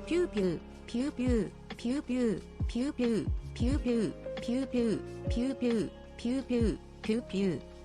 ピューピューピューピューピューピューピューピューピューピューピューピューピューピューピューピューピューピューピュー。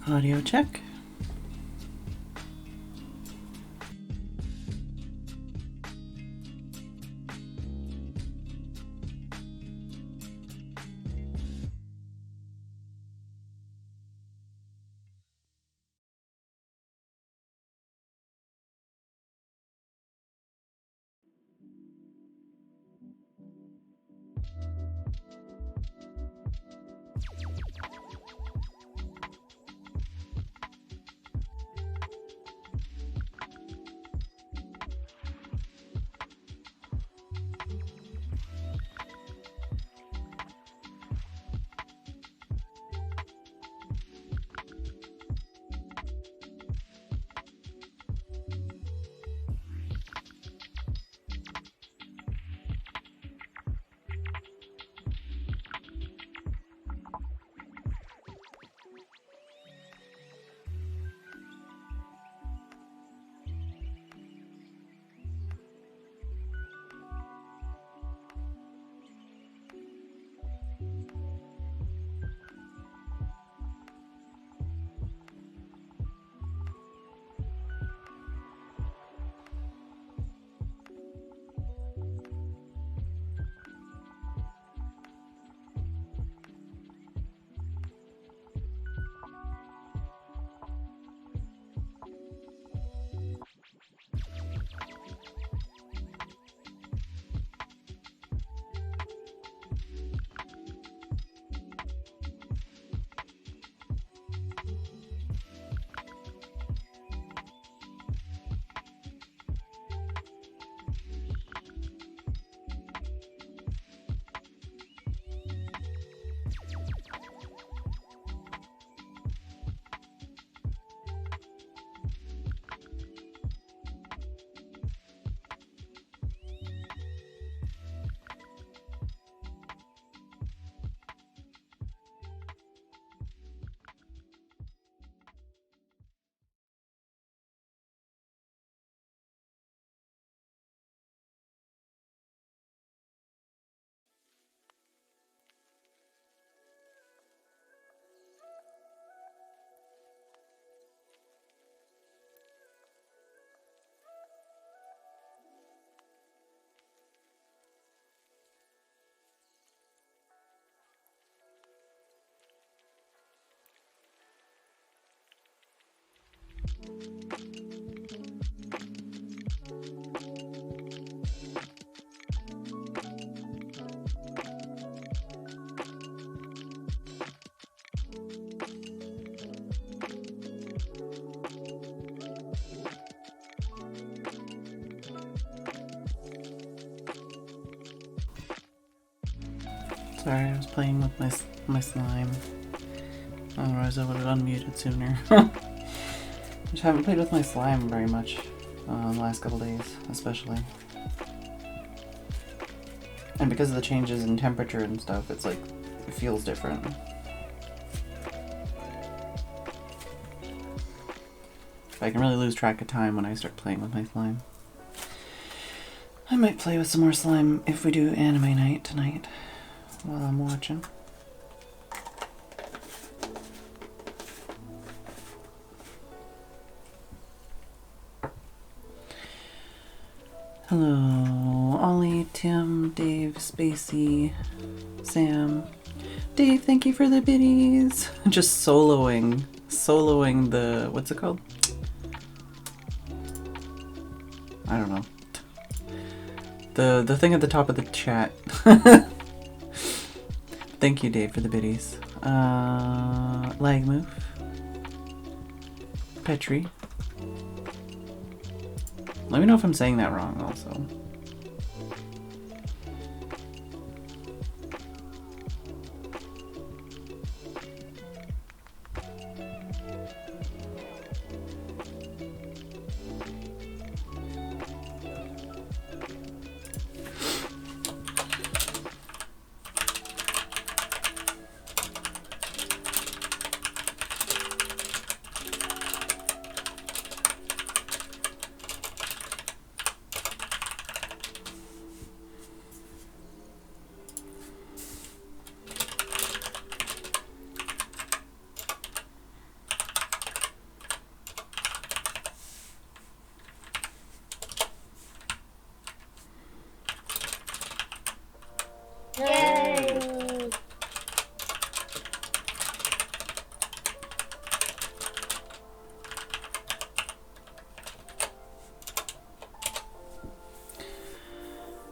Audio check. Sorry, I was playing with my slime. Otherwise I would have unmuted sooner. Just haven't played with my slime very much the last couple days, especially. And because of the changes in temperature and stuff, it's like, it feels different. I can really lose track of time when I start playing with my slime. I might play with some more slime if we do anime night tonight while I'm watching. Hello, Ollie, Tim, Dave, Spacey, Sam. Dave, thank you for the biddies. Just soloing the, what's it called? I don't know. The thing at the top of the chat. Thank you, Dave, for the biddies. Lagmove. Petri. Let me know if I'm saying that wrong, also.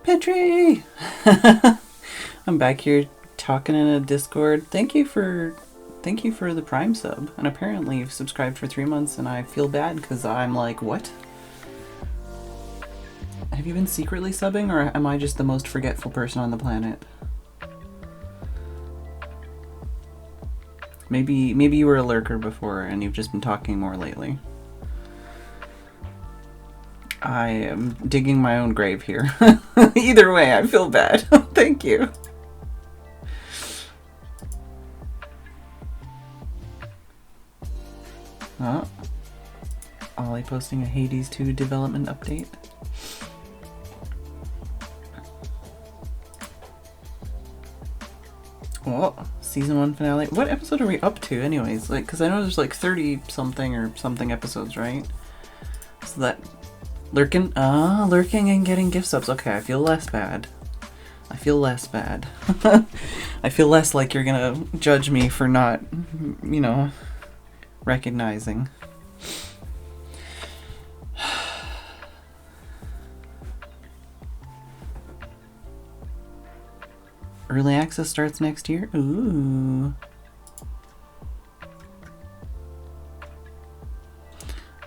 Petri! I'm back here talking in a Discord. Thank you for the Prime sub. And apparently you've subscribed for 3 months and I feel bad because I'm like, what? Have you been secretly subbing or am I just the most forgetful person on the planet? Maybe you were a lurker before and you've just been talking more lately. I am digging my own grave here. Either way, I feel bad. Thank you. Oh. Ollie posting a Hades 2 development update. Oh, season 1 finale. What episode are we up to anyways? Like, because I know there's like 30 something or something episodes, right? So that... Lurking and getting gift subs. Okay, I feel less bad. I feel less bad. I feel less like you're gonna judge me for not, you know, recognizing. Early access starts next year? Ooh.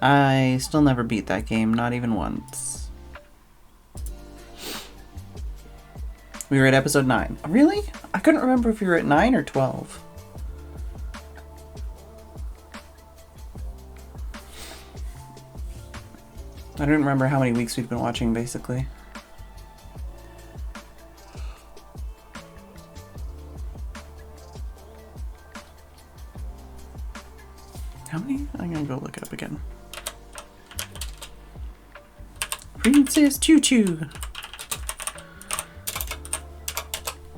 I still never beat that game, not even once. We were at episode 9. Really? I couldn't remember if we were at 9 or 12. I don't remember how many weeks we've been watching, basically. How many? I'm gonna go look it up again. Princess Choo Choo!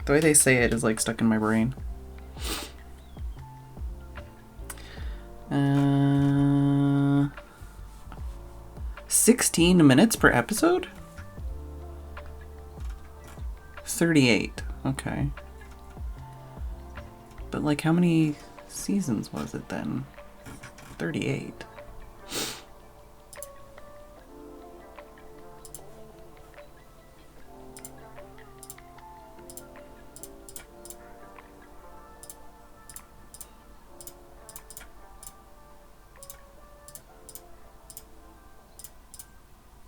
The way they say it is like stuck in my brain. 16 minutes per episode? 38. Okay. But like how many seasons was it then? 38.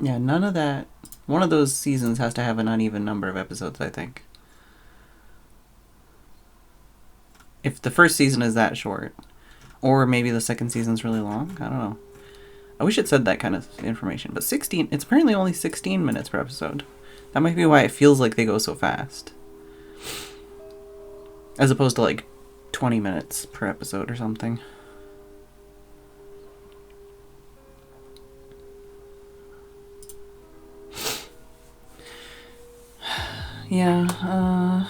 Yeah, none of that. One of those seasons has to have an uneven number of episodes, I think. if the first season is that short, or maybe the second season's really long. I don't know. I wish it said that kind of information, but 16, it's apparently only 16 minutes per episode. That might be why it feels like they go so fast. As opposed to like 20 minutes per episode or something. Yeah,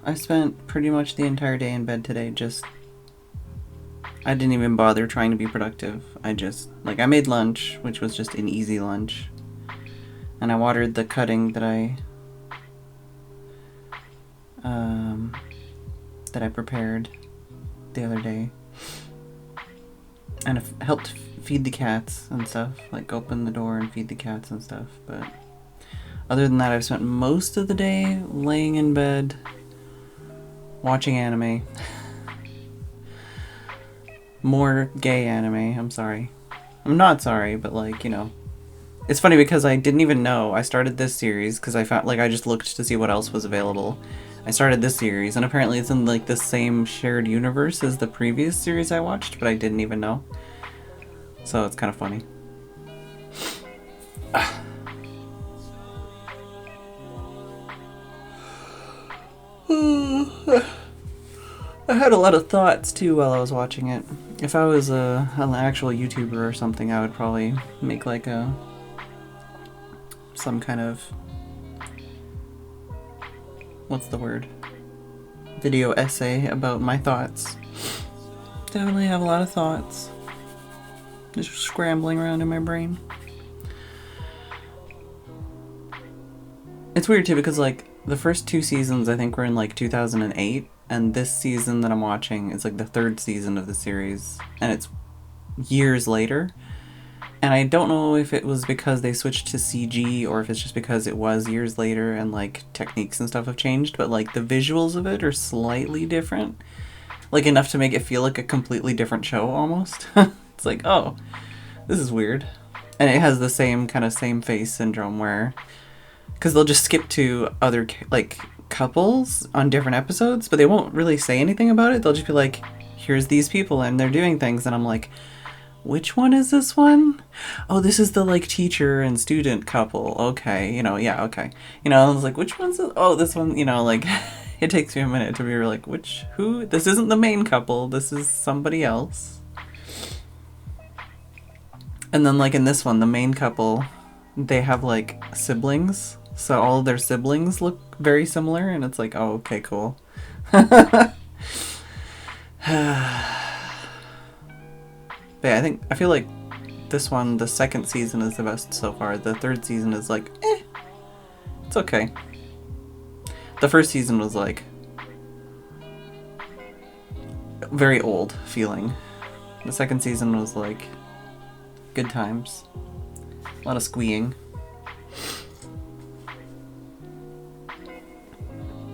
I spent pretty much the entire day in bed today. I didn't even bother trying to be productive. I made lunch, which was just an easy lunch. And I watered the cutting that I prepared the other day. And I helped feed the cats and stuff. Like, open the door and feed the cats and stuff. But other than that, I've spent most of the day laying in bed, watching anime. More gay anime, I'm sorry. I'm not sorry, but like, you know. It's funny because I didn't even know. I started this series because I found, like, I just looked to see what else was available. I started this series, and apparently it's in, like, the same shared universe as the previous series I watched, but I didn't even know. So it's kind of funny. I had a lot of thoughts too while I was watching it. If I was an actual YouTuber or something, I would probably make like some kind of, what's the word? Video essay about my thoughts. Definitely have a lot of thoughts. Just scrambling around in my brain. It's weird too because like the first 2 seasons I think were in like 2008, and this season that I'm watching is like the 3rd season of the series, and it's years later. And I don't know if it was because they switched to CG or if it's just because it was years later and like techniques and stuff have changed, but like the visuals of it are slightly different. Like enough to make it feel like a completely different show almost. It's like, oh, this is weird. And it has the same kind of same face syndrome where, because they'll just skip to other like couples on different episodes, but they won't really say anything about it. They'll just be like, here's these people and they're doing things, and I'm like, which one is this one? Oh, this is the like teacher and student couple. Okay, you know, yeah, okay. You know, I was like, which one's this? Oh, this one, you know, like it takes me a minute to be like, who? This isn't the main couple. This is somebody else. And then like in this one, the main couple, they have like siblings. So all of their siblings look very similar, and it's like, oh, okay, cool. But yeah, I feel like this one, the 2nd season is the best so far. The 3rd season is like, it's okay. The 1st season was like very old feeling. The 2nd season was like good times. A lot of squeeing.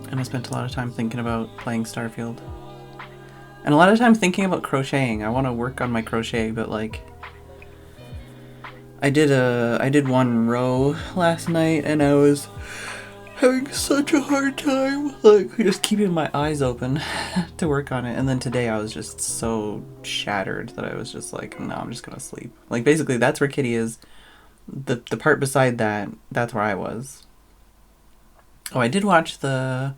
And I spent a lot of time thinking about playing Starfield. And a lot of time thinking about crocheting. I want to work on my crochet, but like I did 1 row last night and I was having such a hard time like just keeping my eyes open to work on it. And then today I was just so shattered that I was just like, no, I'm just gonna sleep. Like basically that's where Kitty is. The part beside that, that's where I was. Oh, I did watch the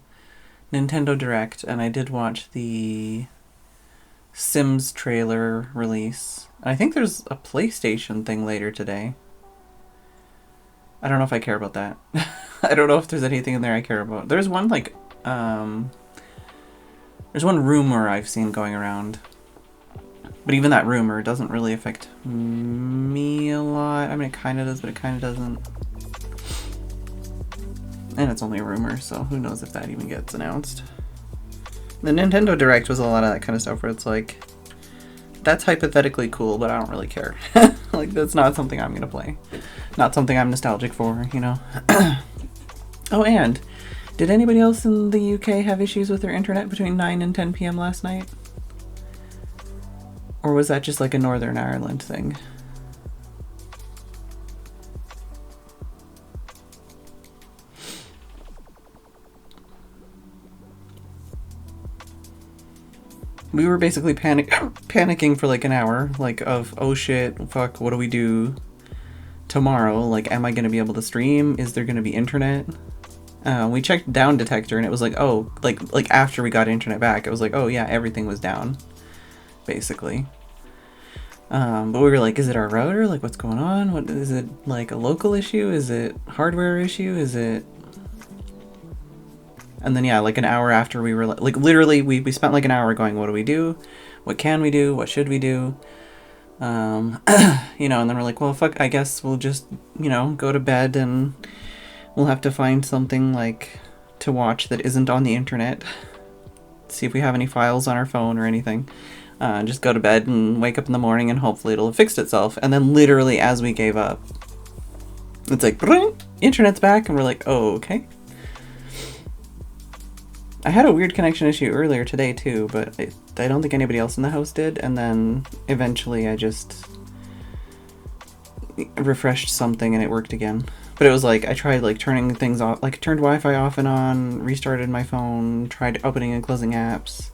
Nintendo Direct, and I did watch the Sims trailer release. I think there's a PlayStation thing later today. I don't know if I care about that. I don't know if there's anything in there I care about. There's one like, there's one rumor I've seen going around. But even that rumor doesn't really affect me a lot. I mean, it kind of does, but it kind of doesn't. And it's only a rumor, so who knows if that even gets announced. The Nintendo Direct was a lot of that kind of stuff where it's like, that's hypothetically cool, but I don't really care. Like, that's not something I'm going to play. Not something I'm nostalgic for, you know? Oh, and did anybody else in the UK have issues with their internet between 9 and 10 p.m. last night? Or was that just like a Northern Ireland thing? we were basically panicking for like an hour, like of, oh shit, fuck, what do we do tomorrow? Like, am I going to be able to stream? Is there going to be internet? We checked down detector and it was like, oh, like after we got internet back, it was like, oh yeah, everything was down, basically. But we were like, is it our router? Like, what's going on? What is it, like a local issue? Is it hardware issue? Is it... And then, yeah, like an hour after we were like literally we spent like an hour going, what do we do? What can we do? What should we do? You know, and then we're like, well, fuck, I guess we'll just, you know, go to bed and we'll have to find something like to watch that isn't on the internet. See if we have any files on our phone or anything. Just go to bed and wake up in the morning and hopefully it'll have fixed itself. And then literally as we gave up, it's like, internet's back, and we're like, oh, okay. I had a weird connection issue earlier today too, but I don't think anybody else in the house did, and then eventually I just refreshed something and it worked again. But it was like, I tried like turning things off, like turned Wi-Fi off and on, restarted my phone, tried opening and closing apps.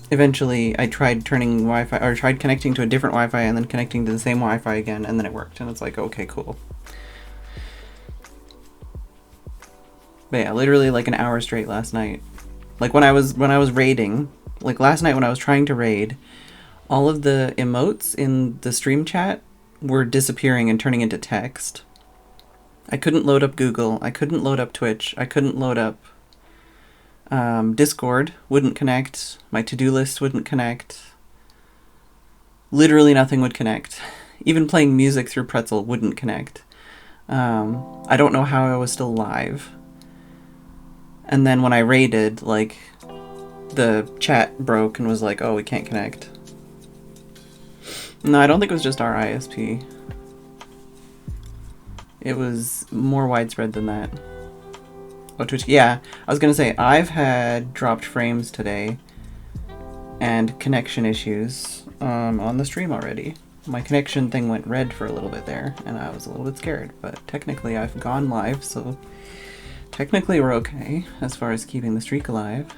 Eventually I tried turning Wi-Fi, or tried connecting to a different Wi-Fi and then connecting to the same Wi-Fi again, and then it worked, and it's like, okay, cool. But yeah, literally like an hour straight last night. Like when I was raiding, like last night when I was trying to raid, all of the emotes in the stream chat were disappearing and turning into text. I couldn't load up Google, I couldn't load up Twitch, I couldn't load up Discord, wouldn't connect, my to-do list wouldn't connect. Literally nothing would connect. Even playing music through Pretzel wouldn't connect. I don't know how I was still live. And then when I raided, like, the chat broke and was like, oh, we can't connect. No, I don't think it was just our ISP. It was more widespread than that. Oh, Twitch, yeah. I was gonna say, I've had dropped frames today and connection issues on the stream already. My connection thing went red for a little bit there, and I was a little bit scared, but technically I've gone live, so... Technically we're okay, as far as keeping the streak alive.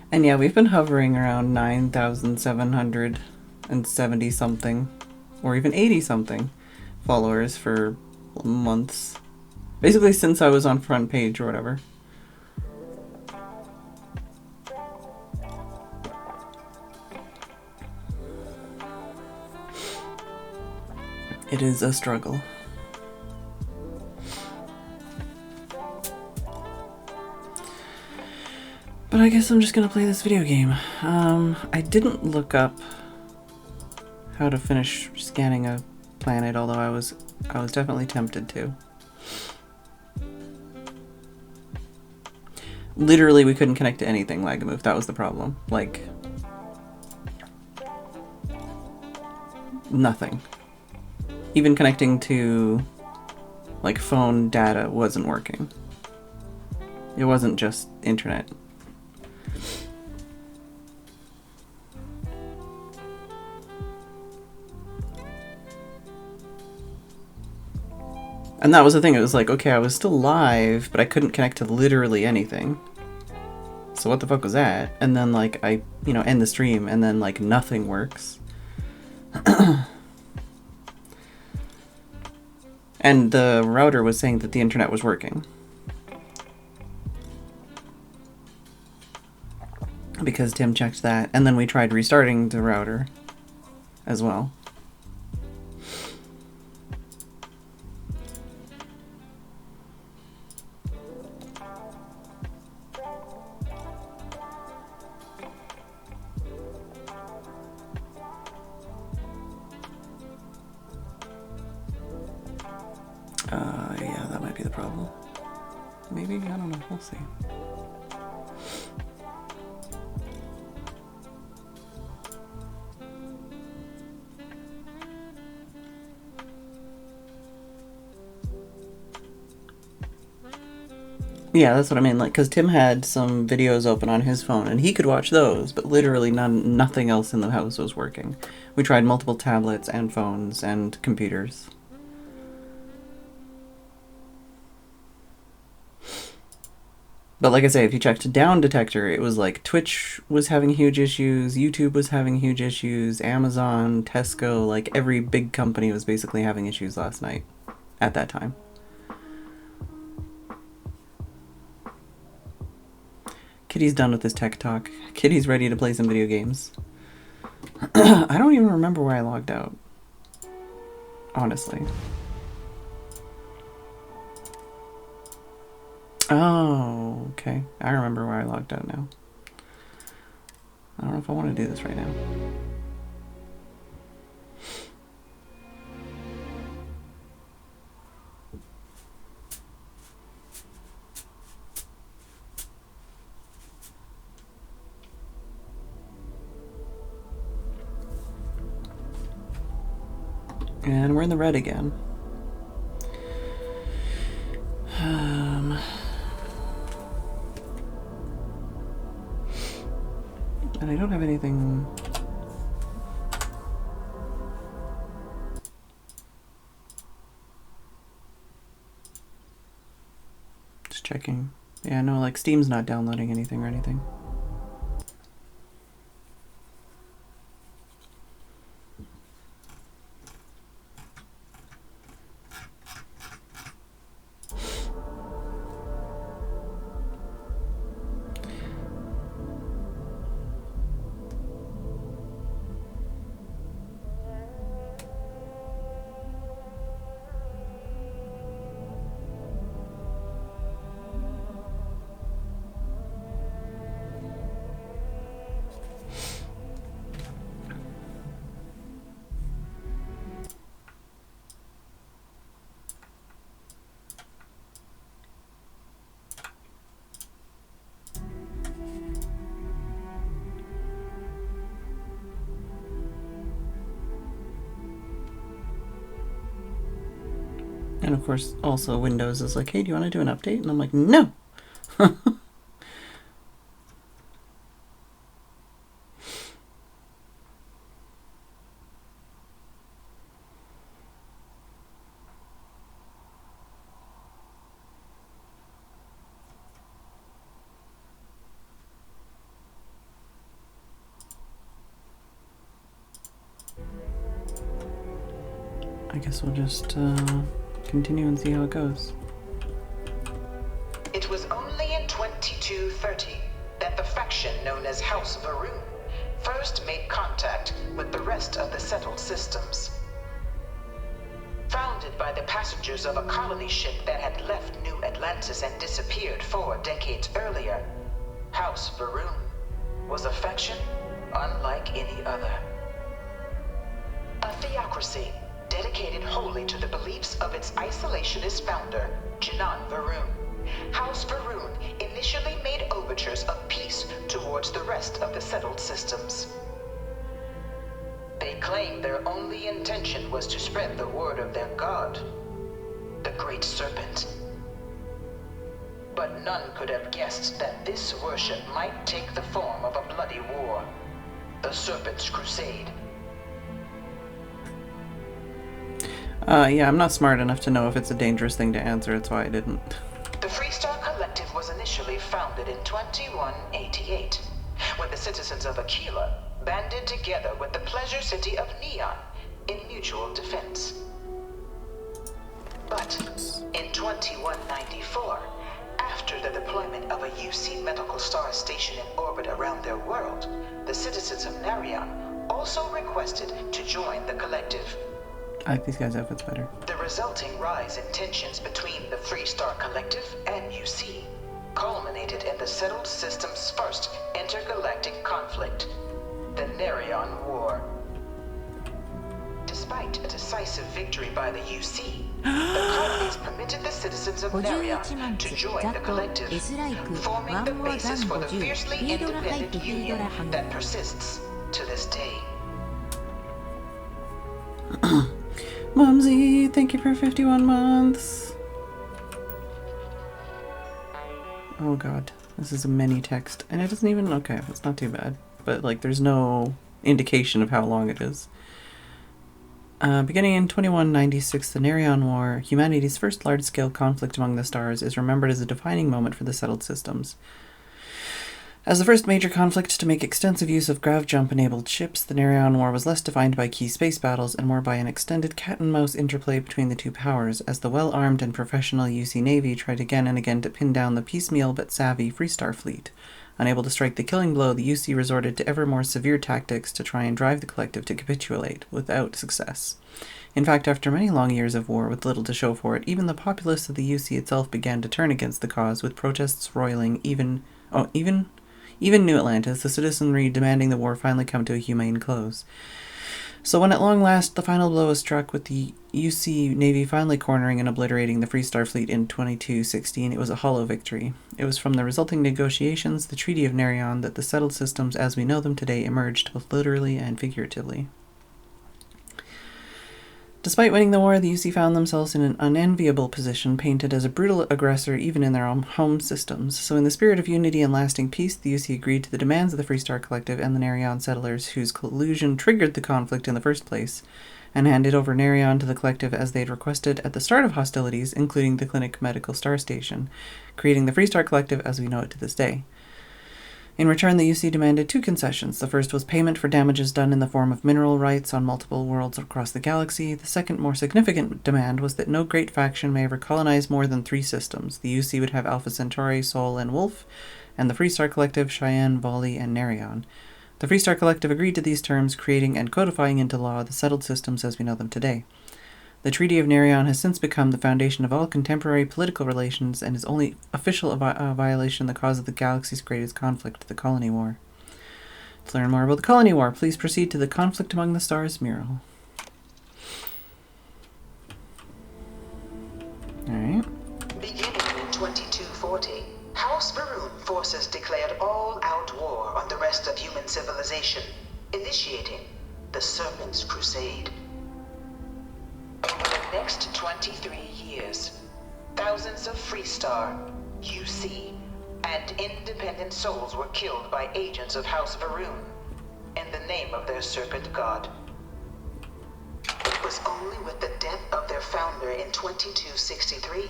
And yeah, we've been hovering around 9,770 something, or even 80 something followers for months. Basically since I was on front page or whatever. It is a struggle. But I guess I'm just gonna play this video game. I didn't look up how to finish scanning a planet, although I was definitely tempted to. Literally, we couldn't connect to anything, Lagamove. That was the problem. Like, nothing. Even connecting to, like, phone data wasn't working. It wasn't just internet. And that was the thing, it was like, okay, I was still live, but I couldn't connect to literally anything. So what the fuck was that? And then, like, I, you know, end the stream, and then, like, nothing works. And the router was saying that the internet was working. Because Tim checked that, and then we tried restarting the router as well. Yeah, that might be the problem. Maybe? I don't know. We'll see. Yeah, that's what I mean. Like, because Tim had some videos open on his phone, and he could watch those, but literally nothing else in the house was working. We tried multiple tablets and phones and computers. But like I say, if you checked Down Detector, it was like Twitch was having huge issues, YouTube was having huge issues, Amazon, Tesco, like every big company was basically having issues last night at that time. Kitty's done with this tech talk. Kitty's ready to play some video games. I don't even remember where I logged out. Honestly. Oh, okay. I remember where I logged out now. I don't know if I want to do this right now. And we're in the red again. And I don't have anything. Just checking. Yeah, no, like Steam's not downloading anything or anything. And of course, also Windows is like, hey, do you want to do an update? And I'm like, no! I guess we'll just continue and see how it goes. It was only in 2230 that the faction known as House Varun first made contact with the rest of the settled systems. Founded by the passengers of a colony ship that had left New Atlantis and disappeared 4 decades earlier, House Varun was a faction unlike any other. A theocracy dedicated wholly to the beliefs of its isolationist founder, Jinan Varun. House Varun initially made overtures of peace towards the rest of the settled systems. They claimed their only intention was to spread the word of their god, the Great Serpent. But none could have guessed that this worship might take the form of a bloody war, the Serpent's Crusade. Yeah, I'm not smart enough to know if it's a dangerous thing to answer, that's why I didn't. The Freestar Collective was initially founded in 2188, when the citizens of Aquila banded together with the pleasure city of Neon in mutual defense. But in 2194, after the deployment of a UC medical star station in orbit around their world, the citizens of Narion also requested to join the collective. I like these guys' outfits better. The resulting rise in tensions between the Freestar Collective and UC culminated in the settled system's first intergalactic conflict, the Narion War. Despite a decisive victory by the UC, the colonies permitted the citizens of Narion to join the collective, forming the basis for the fiercely independent union that persists to this day. Mumsy, thank you for 51 months. Oh god, this is a mini text. And it doesn't even, okay, it's not too bad. But like, there's no indication of how long it is. Beginning in 2196, the Nerion War, humanity's first large-scale conflict among the stars, is remembered as a defining moment for the settled systems. As the first major conflict to make extensive use of grav-jump-enabled ships, the Nerion War was less defined by key space battles and more by an extended cat-and-mouse interplay between the two powers, as the well-armed and professional UC Navy tried again and again to pin down the piecemeal but savvy Freestar fleet. Unable to strike the killing blow, the UC resorted to ever more severe tactics to try and drive the collective to capitulate, without success. In fact, after many long years of war with little to show for it, even the populace of the UC itself began to turn against the cause, with protests roiling even New Atlantis, the citizenry demanding the war finally come to a humane close. So when at long last the final blow was struck, with the UC Navy finally cornering and obliterating the Freestar fleet in 2216, it was a hollow victory. It was from the resulting negotiations, the Treaty of Nerion, that the settled systems as we know them today emerged, both literally and figuratively. Despite winning the war, the UC found themselves in an unenviable position, painted as a brutal aggressor even in their own home systems. So in the spirit of unity and lasting peace, the UC agreed to the demands of the Freestar Collective and the Nerion settlers, whose collusion triggered the conflict in the first place, and handed over Nerion to the Collective as they had requested at the start of hostilities, including the Clinic Medical Star Station, creating the Freestar Collective as we know it to this day. In return, the UC demanded two concessions. The first was payment for damages done in the form of mineral rights on multiple worlds across the galaxy. The second, more significant demand was that no great faction may ever colonize more than 3 systems. The UC would have Alpha Centauri, Sol, and Wolf, and the Freestar Collective, Cheyenne, Volley, and Nerion. The Freestar Collective agreed to these terms, creating and codifying into law the settled systems as we know them today. The Treaty of Nerion has since become the foundation of all contemporary political relations and is only official violation the cause of the galaxy's greatest conflict, the Colony War. To learn more about the Colony War, please proceed to the Conflict Among the Stars mural. Alright. Beginning in 2240, House Varun forces declared all-out war on the rest of human civilization, initiating the Serpent's Crusade. Over the next 23 years, thousands of Freestar, UC, and independent souls were killed by agents of House Varun in the name of their serpent god. It was only with the death of their founder in 2263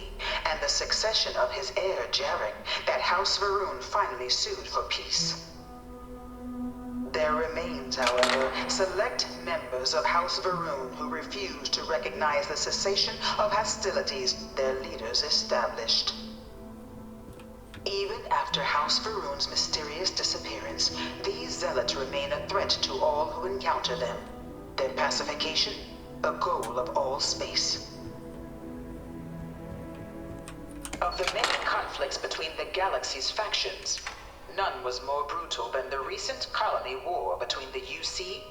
and the succession of his heir Jarek that House Varun finally sued for peace. There remains, however, select members of House Varun who refuse to recognize the cessation of hostilities their leaders established. Even after House Varun's mysterious disappearance, these zealots remain a threat to all who encounter them. Their pacification, a goal of all space. Of the many conflicts between the galaxy's factions, none was more brutal than the recent colony war between the UC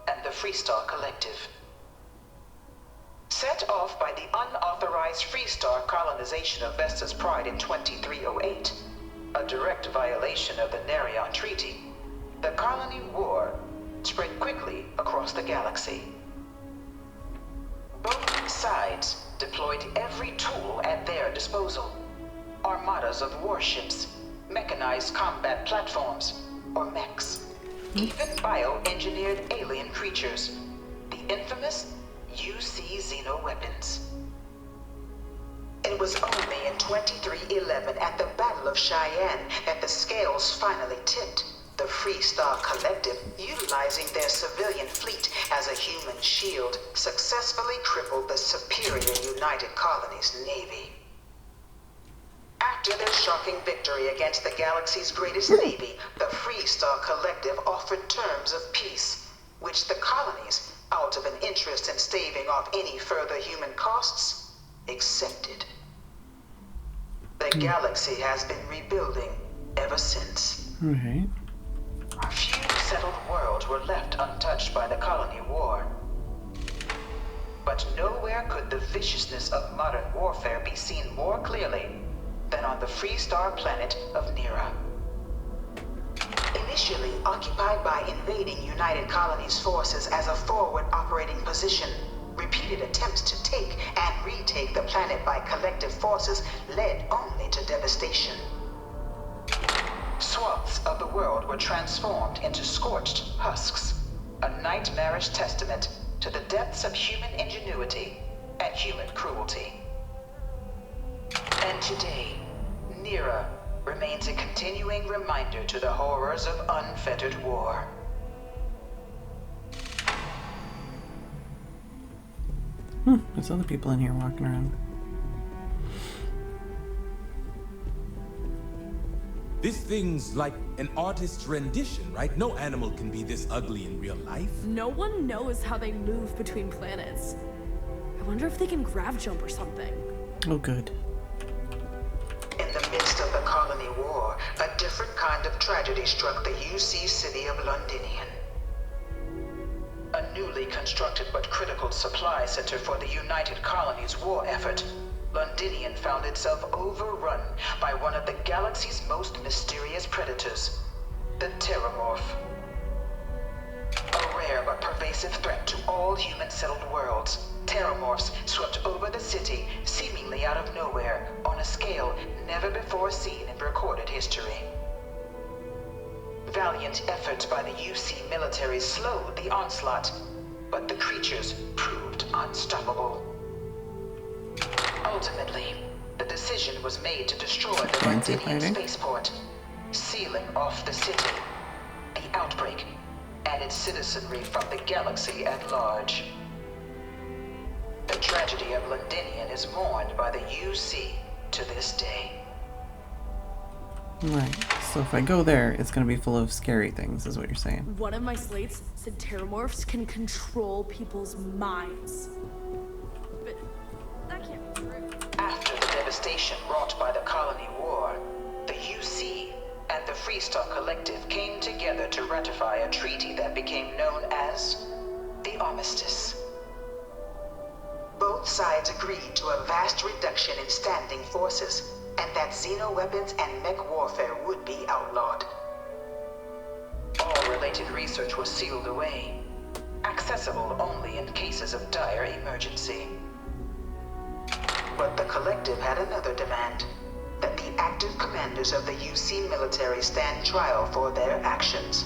and the Freestar Collective. Set off by the unauthorized Freestar colonization of Vesta's Pride in 2308, a direct violation of the Nerion Treaty, the colony war spread quickly across the galaxy. Both sides deployed every tool at their disposal. Armadas of warships, mechanized combat platforms, or mechs, even bioengineered alien creatures, the infamous UC xenoweapons. It was only in 2311 at the Battle of Cheyenne that the scales finally tipped. The Freestar Collective, utilizing their civilian fleet as a human shield, successfully crippled the superior United Colonies Navy. After their shocking victory against the galaxy's greatest navy, the Freestar Collective offered terms of peace, which the colonies, out of an interest in staving off any further human costs, accepted. The galaxy has been rebuilding ever since. Right. Few settled worlds were left untouched by the colony war. But nowhere could the viciousness of modern warfare be seen more clearly than on the Freestar planet of Nera. Initially occupied by invading United Colonies forces as a forward operating position, repeated attempts to take and retake the planet by collective forces led only to devastation. Swaths of the world were transformed into scorched husks, a nightmarish testament to to the depths of human ingenuity and human cruelty. And today, Nira remains a continuing reminder to the horrors of unfettered war. There's other people in here walking around. This thing's like an artist's rendition, right? No animal can be this ugly in real life. No one knows how they move between planets. I wonder if they can grav jump or something. Oh, good. In the midst of the colony war, a different kind of tragedy struck the UC city of Londinian. A newly constructed but critical supply center for the United Colonies' war effort, Londinian found itself overrun by one of the galaxy's most mysterious predators, the Terramorph. A rare but pervasive threat to all human-settled worlds, Terramorphs swept over the city seemingly out of nowhere on a scale never before seen in recorded history. Valiant efforts by the UC military slowed the onslaught, but the creatures proved unstoppable. Ultimately, the decision was made to destroy the Londinian spaceport, sealing off the city, the outbreak, and its citizenry from the galaxy at large. The tragedy of Londinian is mourned by the UC to this day. Right. So if I go there, it's going to be full of scary things, is what you're saying. One of my slates said Terramorphs can control people's minds. But that can't be true. After the devastation wrought by the colony war, the UC and the Freestar Collective came together to ratify a treaty that became known as the Armistice. Both sides agreed to a vast reduction in standing forces, and that xeno-weapons and mech warfare would be outlawed. All related research was sealed away, accessible only in cases of dire emergency. But the Collective had another demand, that the active commanders of the UC military stand trial for their actions.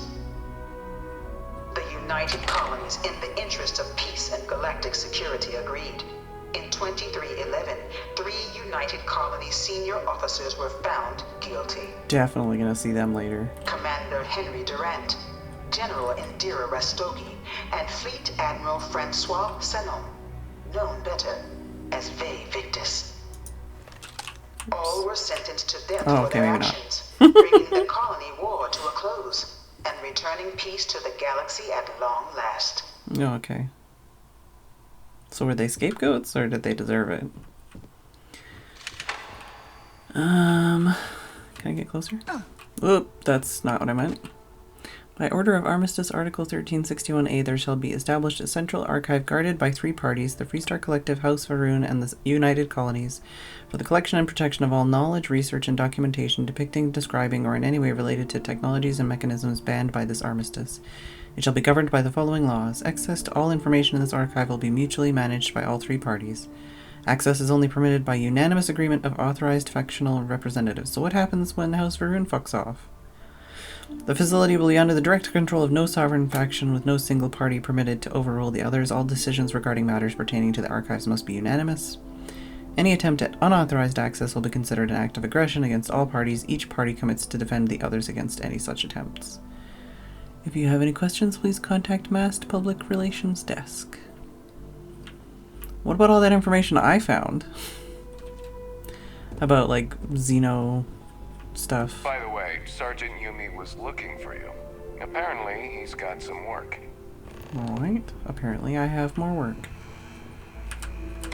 The United Colonies, in the interest of peace and galactic security, agreed. In 2311, 3 United Colonies senior officers were found guilty. Definitely gonna see them later. Commander Henry Durant, General Indira Rastogi, and Fleet Admiral Francois Sanon, known better as Ve Victus. All were sentenced to death for their actions, bringing the colony war to a close, and returning peace to the galaxy at long last. Oh, okay. So were they scapegoats, or did they deserve it? Can I get closer? Oop, that's not what I meant. By order of Armistice Article 1361A, there shall be established a central archive guarded by 3 parties, the Freestar Collective, House Phedran, and the United Colonies, for the collection and protection of all knowledge, research, and documentation depicting, describing, or in any way related to technologies and mechanisms banned by this armistice. It shall be governed by the following laws. Access to all information in this archive will be mutually managed by all 3 parties. Access is only permitted by unanimous agreement of authorized factional representatives. So what happens when House Phedran fucks off? The facility will be under the direct control of no sovereign faction, with no single party permitted to overrule the others. All decisions regarding matters pertaining to the archives must be unanimous. Any attempt at unauthorized access will be considered an act of aggression against all parties. Each party commits to defend the others against any such attempts. If you have any questions, please contact MAST Public Relations Desk. What about all that information I found? About, like, Xeno stuff. By the way, Sergeant Yumi was looking for you. Apparently, he's got some work. Alright, apparently I have more work.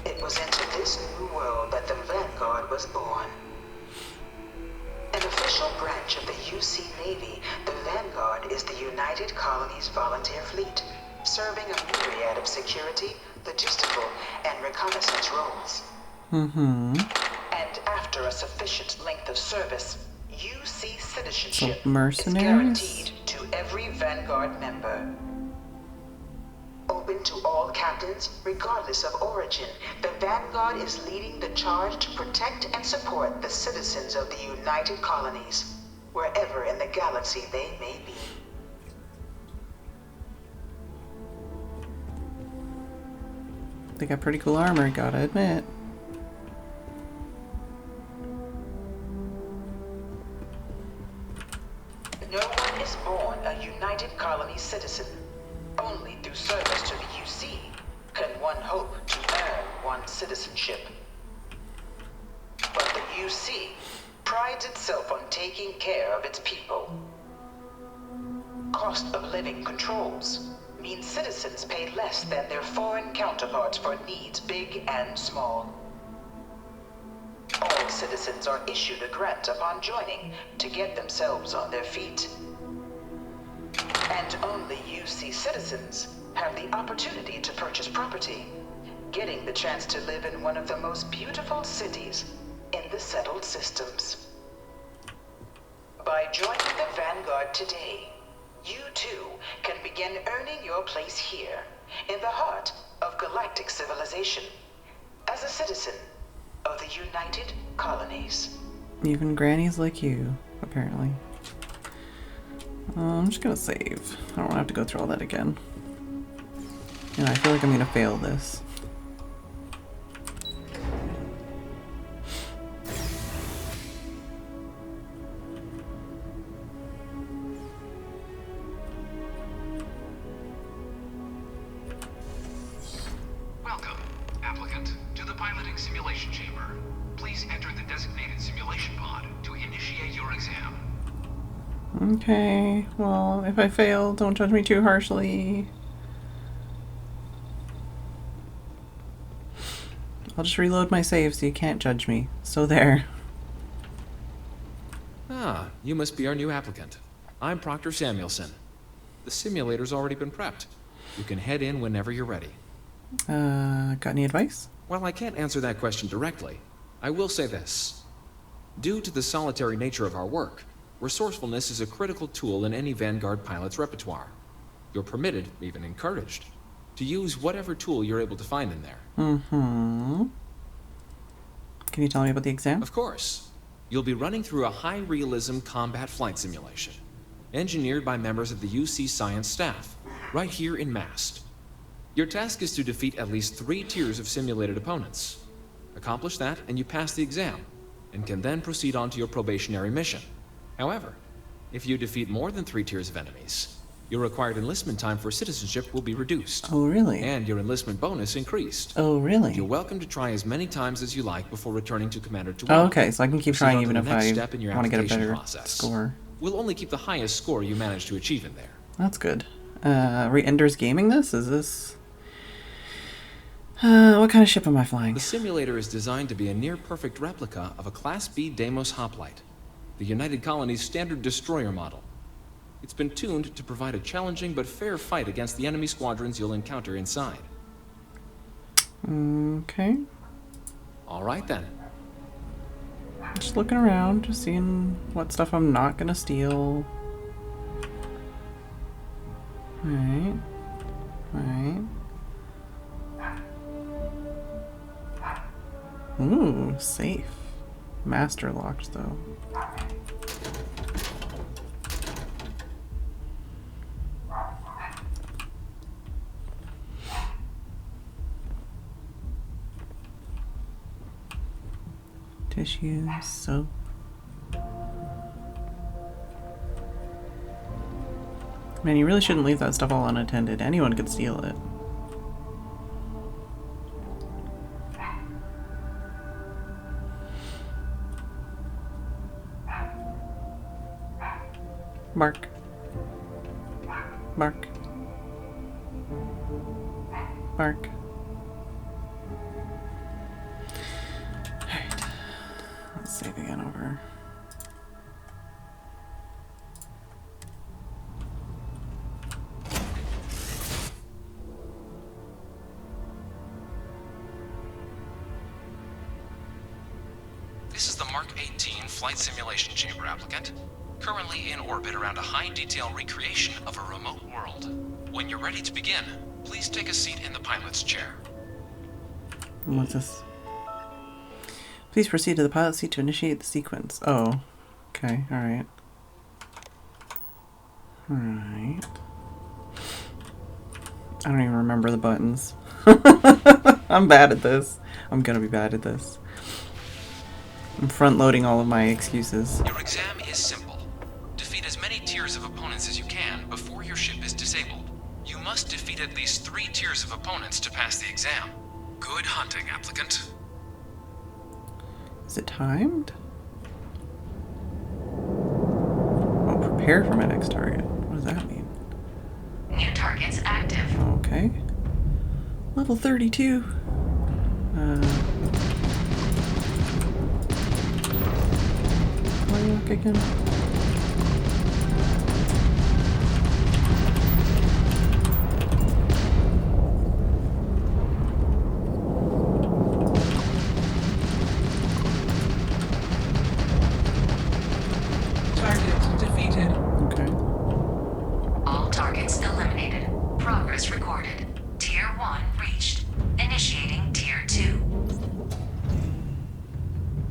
It was into this new world that the Vanguard was born. An official branch of the UC Navy, the Vanguard is the United Colonies Volunteer Fleet, serving a myriad of security, logistical, and reconnaissance roles. And after a sufficient length of service, UC citizenship is guaranteed to every Vanguard member. Open to all captains, regardless of origin, the Vanguard is leading the charge to protect and support the citizens of the United Colonies, wherever in the galaxy they may be. They got pretty cool armor, gotta admit. No one is born a United Colony citizen. Only through service to the UC can one hope to earn one's citizenship. But the UC prides itself on taking care of its people. Cost of living controls mean citizens pay less than their foreign counterparts for needs big and small. All citizens are issued a grant upon joining to get themselves on their feet. And only UC citizens have the opportunity to purchase property, getting the chance to live in one of the most beautiful cities in the settled systems. By joining the Vanguard today, you too can begin earning your place here, in the heart of galactic civilization, as a citizen of the United Colonies. Even grannies like you, apparently. I'm just gonna save. I don't want to have to go through all that again. And I feel like I'm gonna fail this. Welcome, applicant, to the piloting simulation chamber. Please enter the designated simulation pod to initiate your exam. Okay, well, if I fail, don't judge me too harshly. I'll just reload my save so you can't judge me. So there. Ah, you must be our new applicant. I'm Proctor Samuelson. The simulator's already been prepped. You can head in whenever you're ready. Got any advice? While I can't answer that question directly, I will say this. Due to the solitary nature of our work, resourcefulness is a critical tool in any Vanguard pilot's repertoire. You're permitted, even encouraged, to use whatever tool you're able to find in there. Mm-hmm. Can you tell me about the exam? Of course. You'll be running through a high-realism combat flight simulation, engineered by members of the UC science staff, right here in Mast. Your task is to defeat at least 3 tiers of simulated opponents. Accomplish that, and you pass the exam, and can then proceed on to your probationary mission. However, if you defeat more than 3 tiers of enemies, your required enlistment time for citizenship will be reduced. Oh, really? And your enlistment bonus increased. Oh, really? You're welcome to try as many times as you like before returning to Commander to Oh, okay, so I can keep Proceed trying on to even the if next I step in your want to get a application better process. score. We'll only keep the highest score you manage to achieve in there. That's good. Re-Ender's gaming this? Is this... what kind of ship am I flying? The simulator is designed to be a near-perfect replica of a Class B Deimos hoplite, the United Colony's standard destroyer model. It's been tuned to provide a challenging but fair fight against the enemy squadrons you'll encounter inside. Okay. All right then. Just looking around, just seeing what stuff I'm not gonna steal. Right. Right. Ooh, safe. Master locked though. Tissues, soap. Man, you really shouldn't leave that stuff all unattended. Anyone could steal it. Bark. Bark. Bark. Alright. Let's save again over. This is the Mark 18 Flight Simulation Chamber applicant, currently in orbit around a high-detail recreation of a remote world. When you're ready to begin, please take a seat in the pilot's chair. What's this? Please proceed to the pilot seat to initiate the sequence. Oh. Okay, alright. Alright. I don't even remember the buttons. I'm bad at this. I'm gonna be bad at this. I'm front-loading all of my excuses. Your exam is simple. Defeat as many tiers of opponents as you can before your ship is disabled. You must defeat at least 3 tiers of opponents to pass the exam. Good hunting, applicant. Is it timed? Oh, prepare for my next target. What does that mean? New targets active. Okay. Level 32. Look again. Target defeated. Okay. All targets eliminated. Progress recorded. Tier 1 reached. Initiating Tier 2.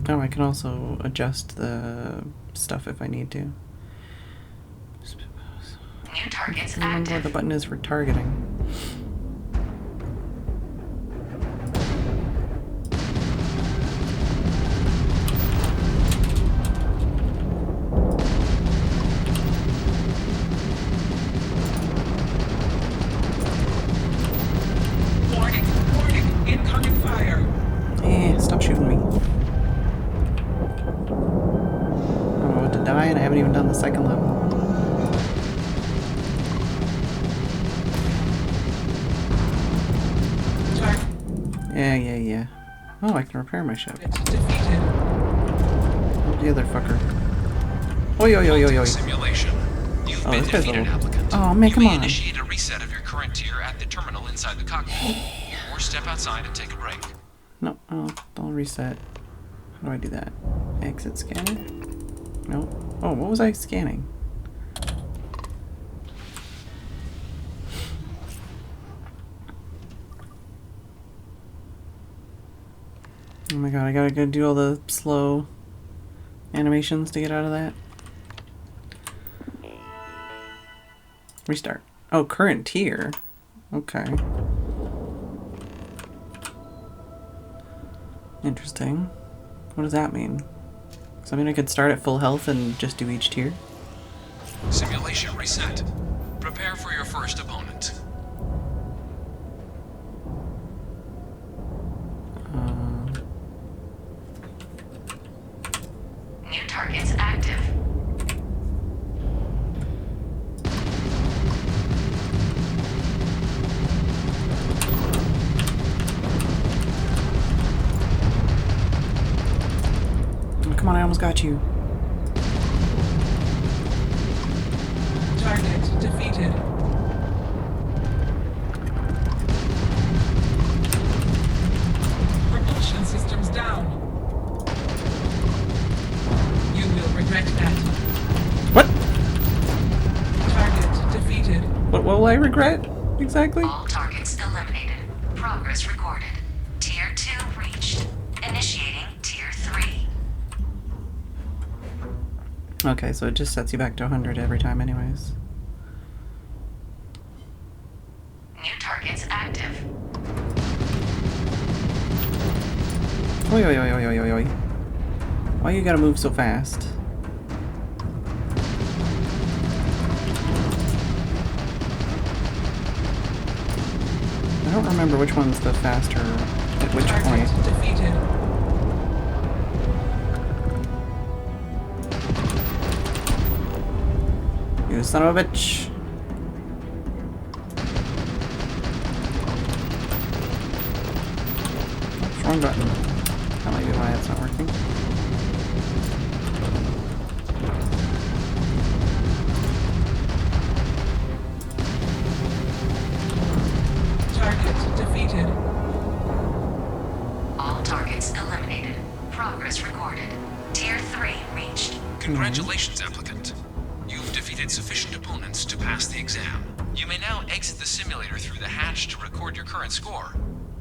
Oh, I can also adjust the stuff if I need to. New targets I don't remember what the active. button is for targeting. Warning, warning, incoming fire. Stop shooting me. I'm about to die and I haven't even done the second level. Yeah. Oh, I can repair my ship. Defeated. The other fucker. Oi. Simulation. You've Oh, been this guy's defeated, level. applicant. Oh, man, you come may on. initiate a reset of your current tier at the terminal inside the cockpit, or step outside and take a break. No, I'll reset. How do I do that? Exit scanner? No. Oh, what was I scanning? Oh my god, I gotta go do all the slow animations to get out of that. Restart. Oh, current tier. Okay. Interesting. What does that mean? Does that mean I could start at full health and just do each tier? Simulation reset. Prepare for your first opponent. New targets active. Oh, come on, I almost got you. Target defeated. Propulsion systems down. You will regret that. What? Target defeated. What will I regret? Exactly? All targets eliminated. Progress recorded. Tier 2 reached. Initiating Tier 3. Okay, so it just sets you back to 100 every time anyways. New targets active. Oi. Why you gotta move so fast? I don't remember which one's the faster at which point. Target defeated. You son of a bitch. Oops, wrong button. That might be why it's not working. Target defeated. All targets eliminated. Progress recorded. Tier 3 reached. Congratulations, applicant. You've defeated sufficient opponents to pass the exam. You may now exit the simulator through the hatch to record your current score,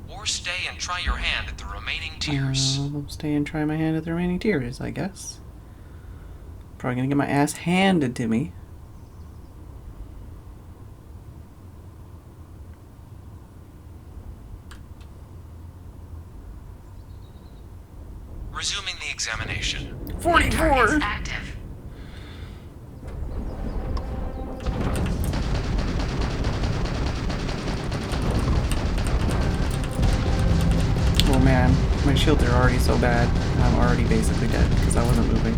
or stay and try your hand at the remaining tiers. I'll stay and try my hand at the remaining tiers, I guess. Probably gonna get my ass handed to me. Resuming the examination. 44! Targets active. Oh man, my shields are already so bad. I'm already basically dead because I wasn't moving.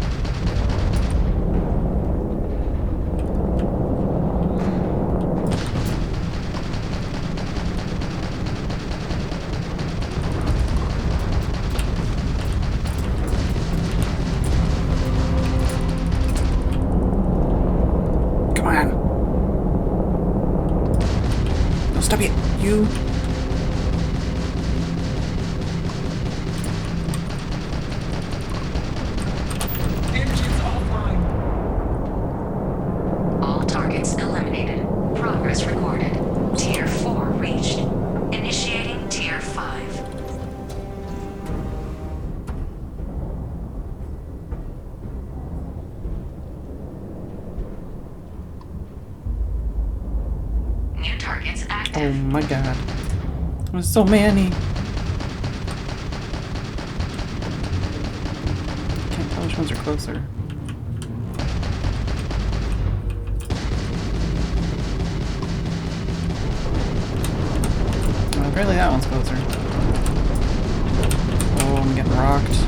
Come on! No, stop it! You! Engines offline. All targets eliminated. Progress recorded. Tier 4 reached. Initiating Tier 5. New targets Oh active. my god. There's so many. Can't tell which ones are closer. Well, apparently that one's closer. Oh, I'm getting rocked.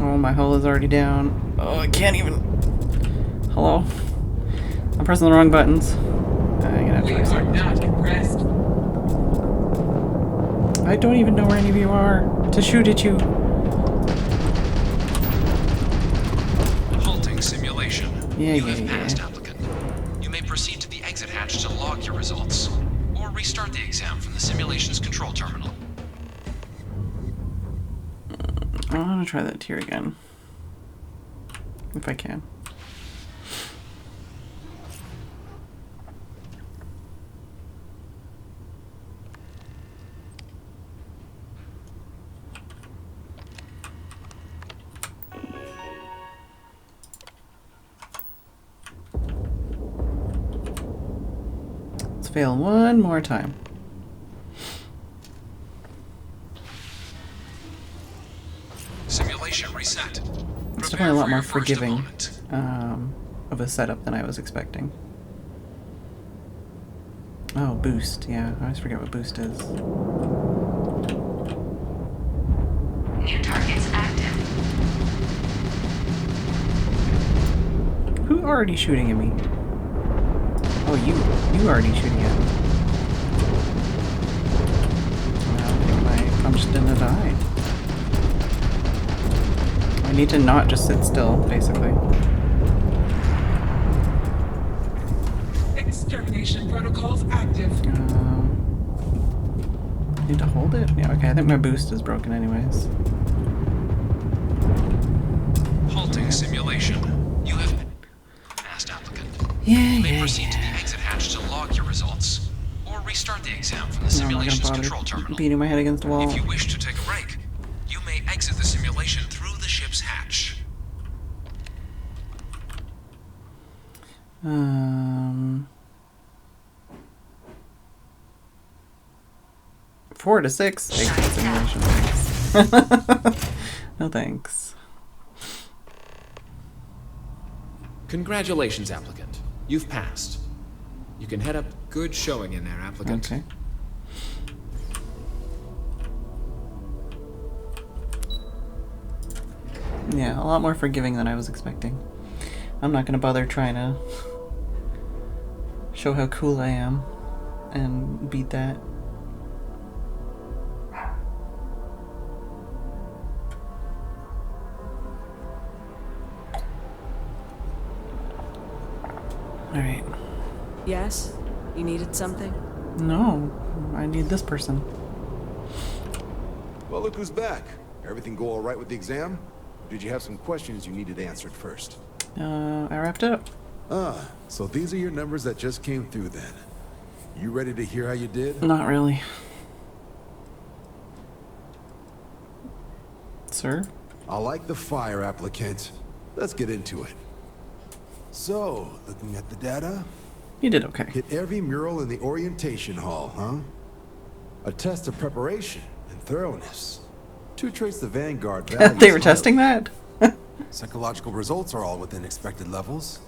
Oh, my hull is already down. Oh, I can't even. Hello? I'm pressing the wrong buttons. I'm gonna have to We are restart. not impressed. I don't even know where any of you are to shoot at you. Halting simulation. Yeah, You yeah, have yeah. passed, applicant. You may proceed to the exit hatch to log your results, or restart the exam from the simulation's control terminal. I want to try that tier again. If I can. Let's fail one more time. Simulation reset. It's Prepare definitely a lot for more your first forgiving opponent. of a setup than I was expecting. Oh, boost. Yeah, I always forget what boost is. New targets active. Who already shooting at me? Oh, you already shooting at me. Well, I think my punch didn't die. I need to not just sit still, basically. Extermination protocols active. Need to hold it? Yeah, okay, I think my boost is broken anyways. Halting simulation. You have passed, applicant. Yeah, You may yeah, proceed to the yeah. exit hatch to log your results, or restart the exam from the No, I'm not simulation's gonna control bother terminal. beating my head against the wall. If you wish to take a break, you may exit the simulation through the ship's hatch. 4 to 6. Exit simulation. Thanks. No thanks. Congratulations, applicant. You've passed. You can head up. Good showing in there, applicant. Okay. Yeah, a lot more forgiving than I was expecting. I'm not gonna bother trying to show how cool I am and beat that. Alright. Yes? You needed something? No, I need this person. Well, look who's back. Everything go all right with the exam? Or did you have some questions you needed answered first? I wrapped it up. Ah, so these are your numbers that just came through then. You ready to hear how you did? Not really. Sir? I like the fire, applicant. Let's get into it. So, looking at the data, You did okay. hit every mural in the orientation hall, huh? A test of preparation, and thoroughness. Two traits the Vanguard values. They were testing that? Psychological results are all within expected levels.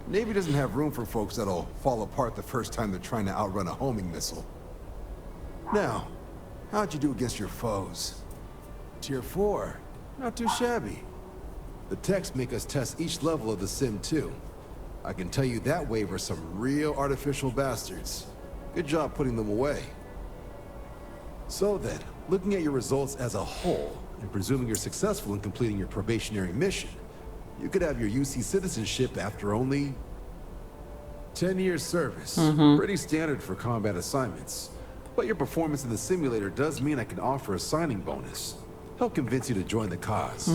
Navy doesn't have room for folks that'll fall apart the first time they're trying to outrun a homing missile. Now, how'd you do against your foes? Tier 4, not too shabby. The techs make us test each level of the sim too. I can tell you that wave are some real artificial bastards. Good job putting them away. So then, looking at your results as a whole, and presuming you're successful in completing your probationary mission, you could have your UC citizenship after only 10 years service. Pretty standard for combat assignments. But your performance in the simulator does mean I can offer a signing bonus. Help convince you to join the cause.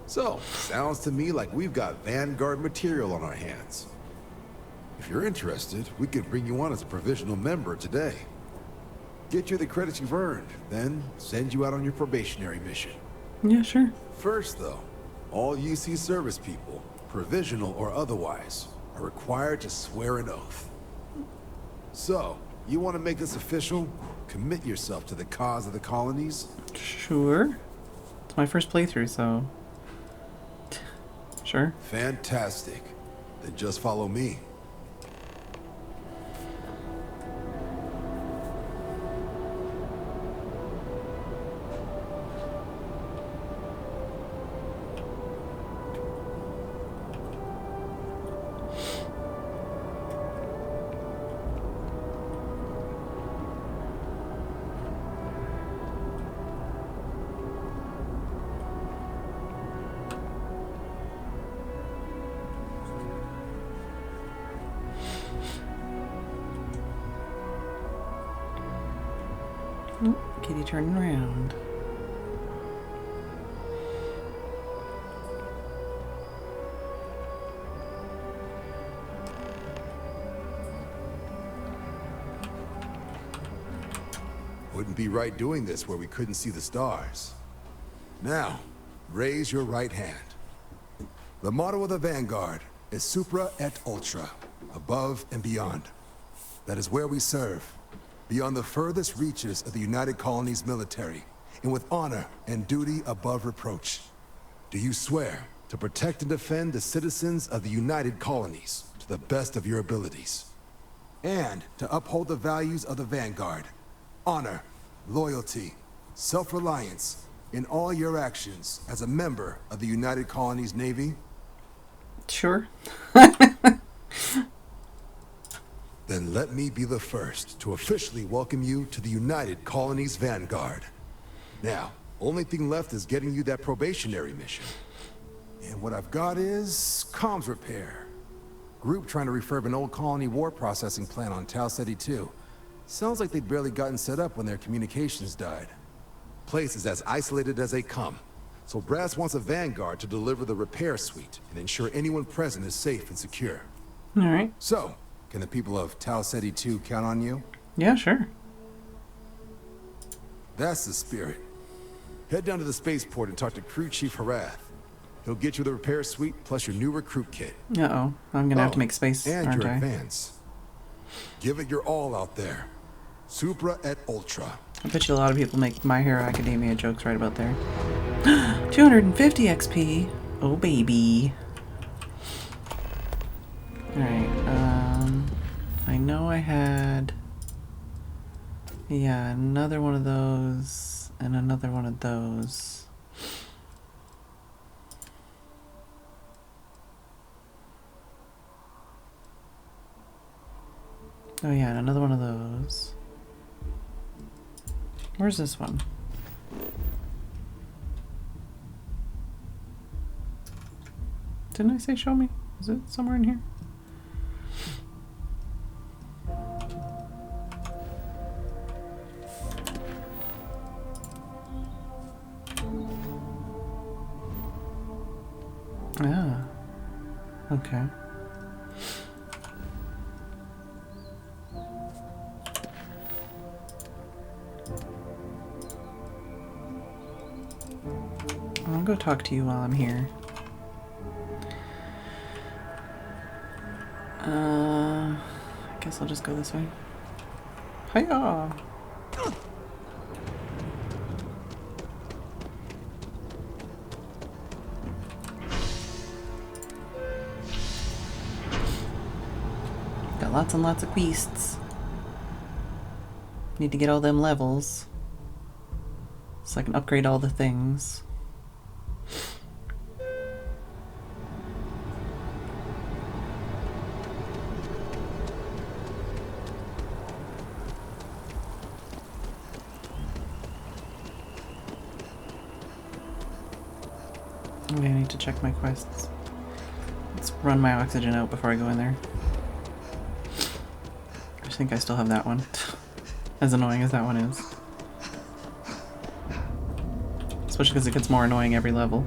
So, sounds to me like we've got Vanguard material on our hands. If you're interested, we could bring you on as a provisional member today. Get you the credits you've earned, then send you out on your probationary mission. Yeah, sure. First, though, all UC service people, provisional or otherwise, are required to swear an oath. So, you want to make this official? Commit yourself to the cause of the colonies? Sure. It's my first playthrough, so... Sure. Fantastic. Then just follow me. Kitty turning around. Wouldn't be right doing this where we couldn't see the stars. Now, raise your right hand. The motto of the Vanguard is Supra et Ultra, above and beyond. That is where we serve, beyond the furthest reaches of the United Colonies military, and with honor and duty above reproach. Do you swear to protect and defend the citizens of the United Colonies to the best of your abilities, and to uphold the values of the Vanguard, honor, loyalty, self-reliance, in all your actions as a member of the United Colonies Navy? Sure. Then let me be the first to officially welcome you to the United Colonies Vanguard. Now, only thing left is getting you that probationary mission. And what I've got is comms repair. Group trying to refurb an old colony war processing plant on Tau Ceti 2. Sounds like they'd barely gotten set up when their communications died. Place is as isolated as they come. So Brass wants a Vanguard to deliver the repair suite and ensure anyone present is safe and secure. Alright. So, can the people of Tau Ceti 2 count on you? Yeah, sure. That's the spirit. Head down to the spaceport and talk to Crew Chief Harath. He'll get you the repair suite plus your new recruit kit. Uh-oh. I'm gonna have to make space, and aren't your I? advance. Give it your all out there. Supra et Ultra. I bet you a lot of people make My Hero Academia jokes right about there. 250 XP. Oh, baby. Alright, I know I had... Yeah, another one of those, and another one of those. Oh yeah, and another one of those. Where's this one? Didn't I say show me? Is it somewhere in here? Ah. Okay. I'll go talk to you while I'm here. I guess I'll just go this way. Hiya! lots and lots of quests. Need to get all them levels so I can upgrade all the things. Okay, I need to check my quests. Let's run my oxygen out before I go in there. I think I still have that one. As annoying as that one is. Especially because it gets more annoying every level.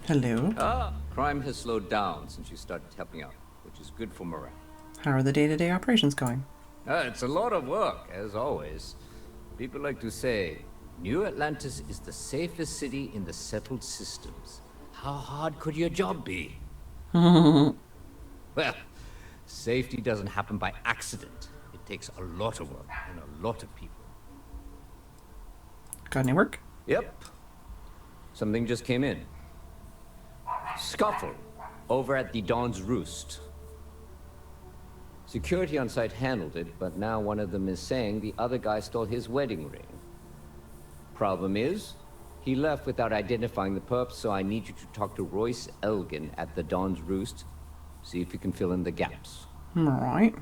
Hello. Ah, crime has slowed down since you started helping out, which is good for morale. How are the day-to-day operations going? It's a lot of work, as always. People like to say, New Atlantis is the safest city in the settled systems. How hard could your job be? Well, safety doesn't happen by accident. It takes a lot of work and a lot of people. Got any work? Yep. Something just came in. Scuffle over at the Dawn's Roost. Security on site handled it, but now one of them is saying the other guy stole his wedding ring. Problem is, he left without identifying the perp, so I need you to talk to Royce Elgin at the Dawn's Roost. See if you can fill in the gaps. Alright.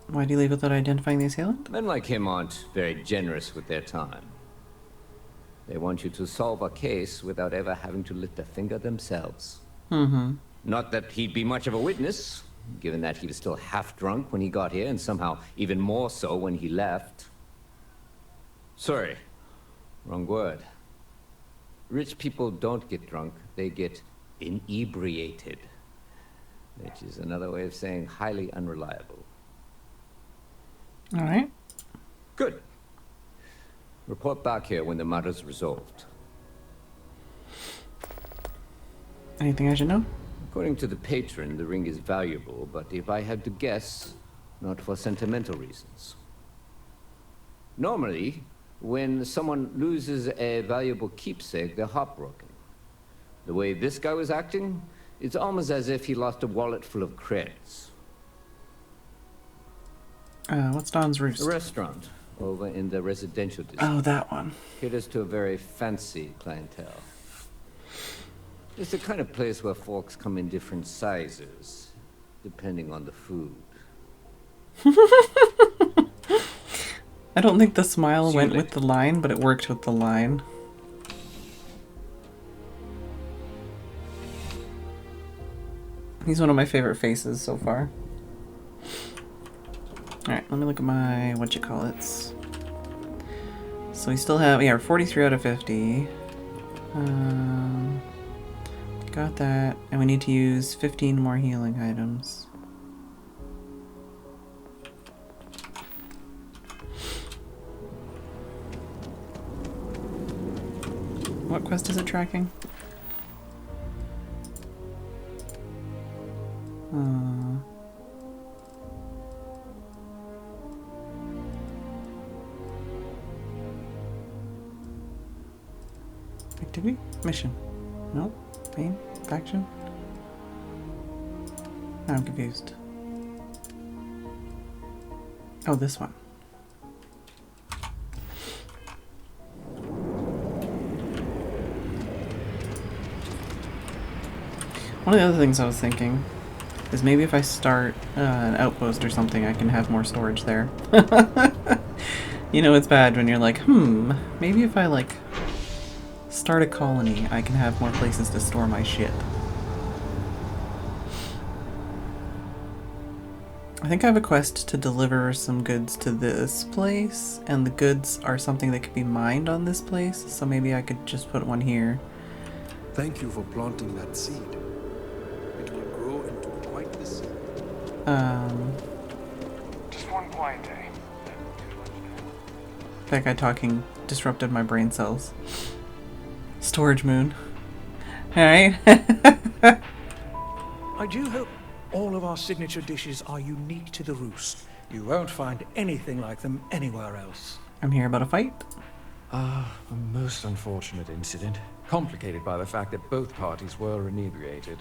Why do you leave without identifying the assailant? Men like him aren't very generous with their time. They want you to solve a case without ever having to lift a finger themselves. Mm-hmm. Not that he'd be much of a witness, given that he was still half drunk when he got here, and somehow even more so when he left. Sorry, wrong word. Rich people don't get drunk, they get inebriated. Which is another way of saying highly unreliable. Alright. Good. Report back here when the matter's resolved. Anything I should know? According to the patron, the ring is valuable, but if I had to guess, not for sentimental reasons. Normally, when someone loses a valuable keepsake, they're heartbroken. The way this guy was acting, it's almost as if he lost a wallet full of creds. What's Dawn's Roost? A restaurant over in the residential district. Oh, that one. Caters to a very fancy clientele. It's the kind of place where forks come in different sizes, depending on the food. I don't think the smile went with the line, but it worked with the line. He's one of my favorite faces so far. Alright, let me look at my whatchamacallits. So we still have, yeah, 43 out of 50. Got that. And we need to use 15 more healing items. What quest is it tracking? Activity? Mission. Nope. Pain? Faction? I'm confused. Oh, this one. One of the other things I was thinking is maybe if I start an outpost or something, I can have more storage there. You know, it's bad when you're like, maybe if I, like, start a colony, I can have more places to store my shit. I think I have a quest to deliver some goods to this place, and the goods are something that could be mined on this place, so maybe I could just put one here. Thank you for planting that seed. It will grow into quite the seed. Just one quiet day. That guy talking disrupted my brain cells. Storage moon. Alright. I do hope all of our signature dishes are unique to the Roost. You won't find anything like them anywhere else. I'm here about a fight. A most unfortunate incident. complicated by the fact that both parties were inebriated.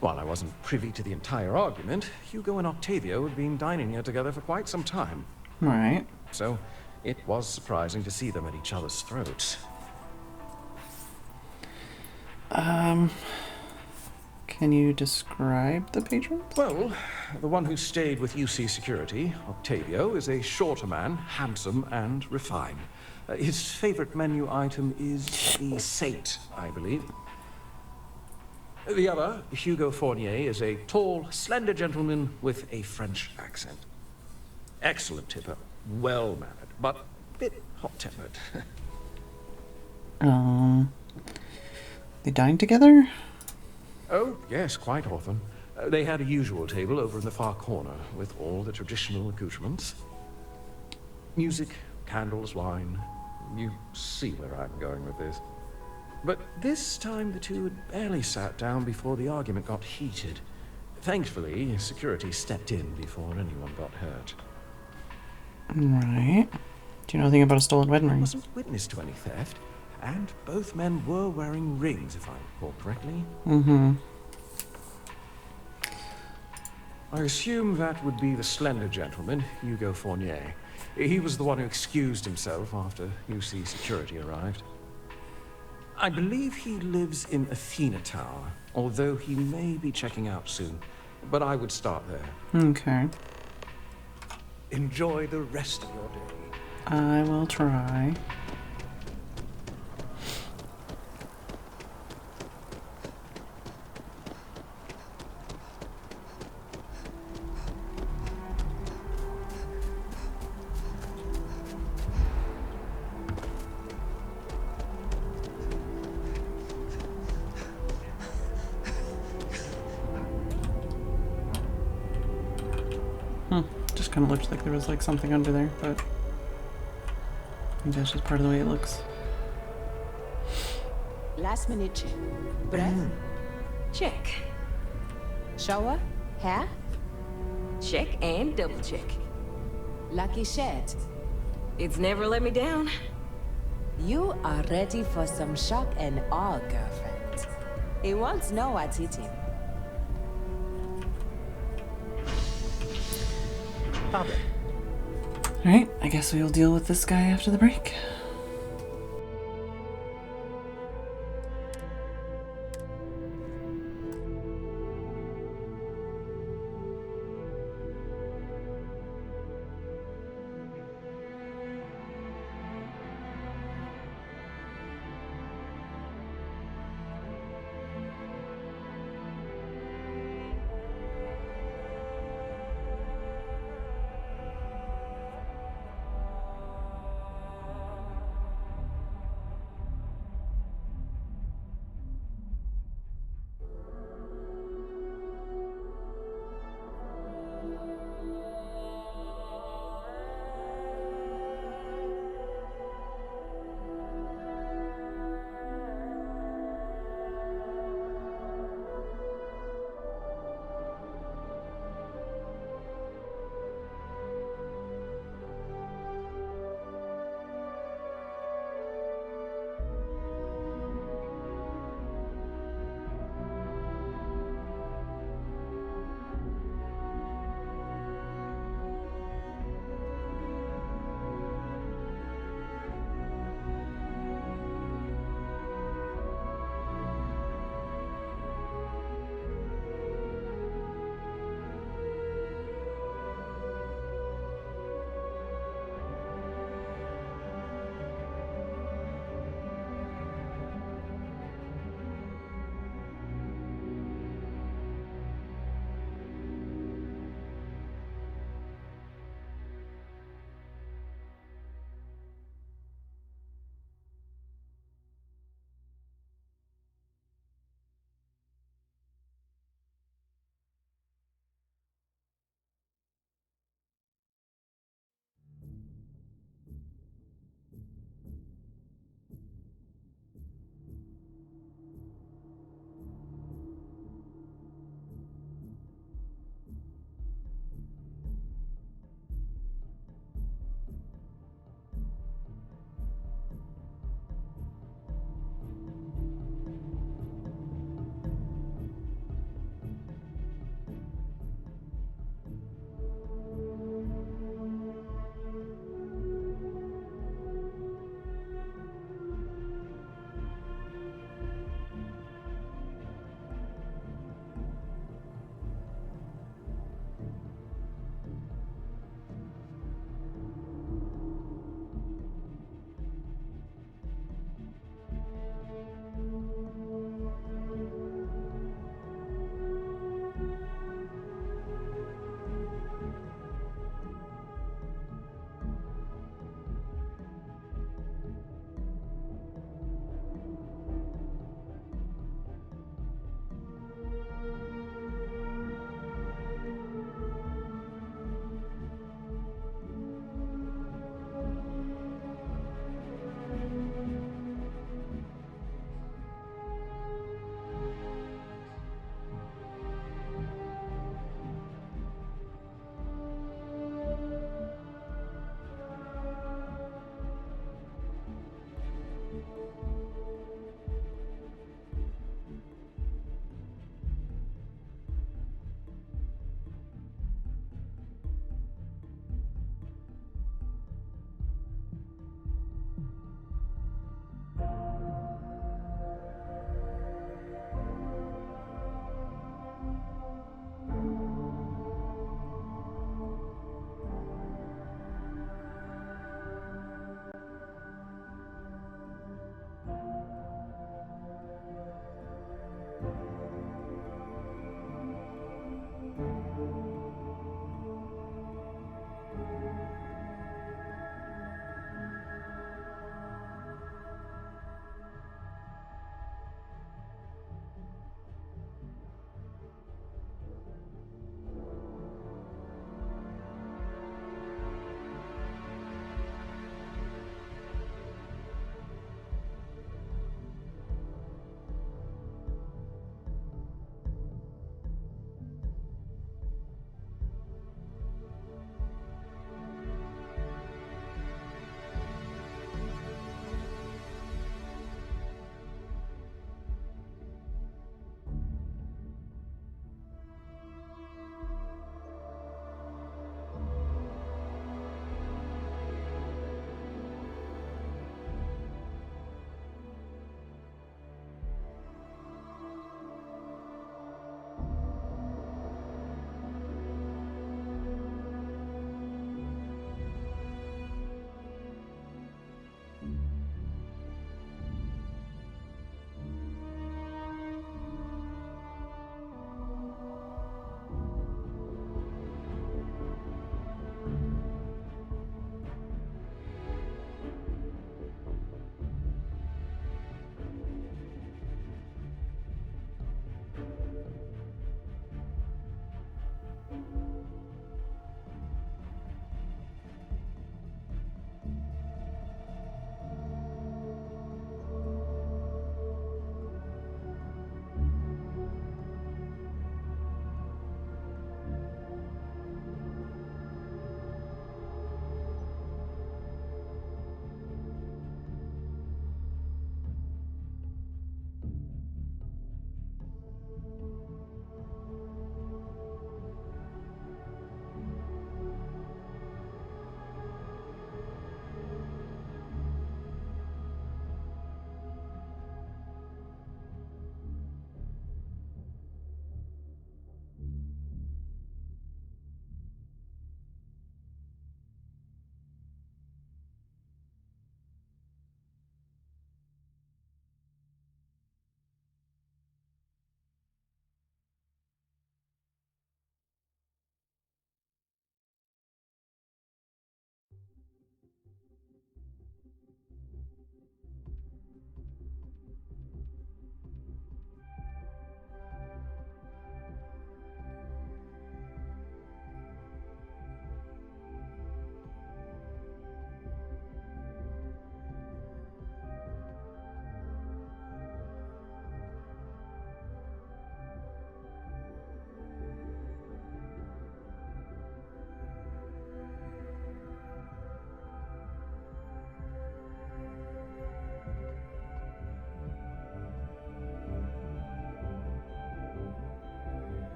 While I wasn't privy to the entire argument, Hugo and Octavio had been dining here together for quite some time. Right. So, it was surprising to see them at each other's throats. Can you describe the patrons? Well, the one who stayed with UC Security, Octavio, is a shorter man, handsome and refined. His favorite menu item is the Saint, I believe. The other, Hugo Fournier, is a tall, slender gentleman with a French accent. Excellent tipper, well-mannered, but a bit hot-tempered. They dine together? Oh, yes, quite often. They had a usual table over in the far corner with all the traditional accoutrements. Music, candles, wine. You see where I'm going with this. But this time the two had barely sat down before the argument got heated. Thankfully, security stepped in before anyone got hurt. Right. Do you know anything about a stolen wedding ring? I wasn't witness to any theft, and both men were wearing rings, if I recall correctly. Mm-hmm. I assume that would be the slender gentleman, Hugo Fournier. He was the one who excused himself after UC security arrived. I believe he lives in Athena Tower, although he may be checking out soon. But I would start there. Okay. Enjoy the rest of your day. I will try. Just kind of looked like there was like something under there, but I think that's just part of the way it looks. Last minute check. Breath? Check. Shower? Hair? Check and double check. Lucky shirt? It's never let me down. You are ready for some shock and awe, girlfriend. He wants to know what's hit him. Alright, I guess we'll deal with this guy after the break.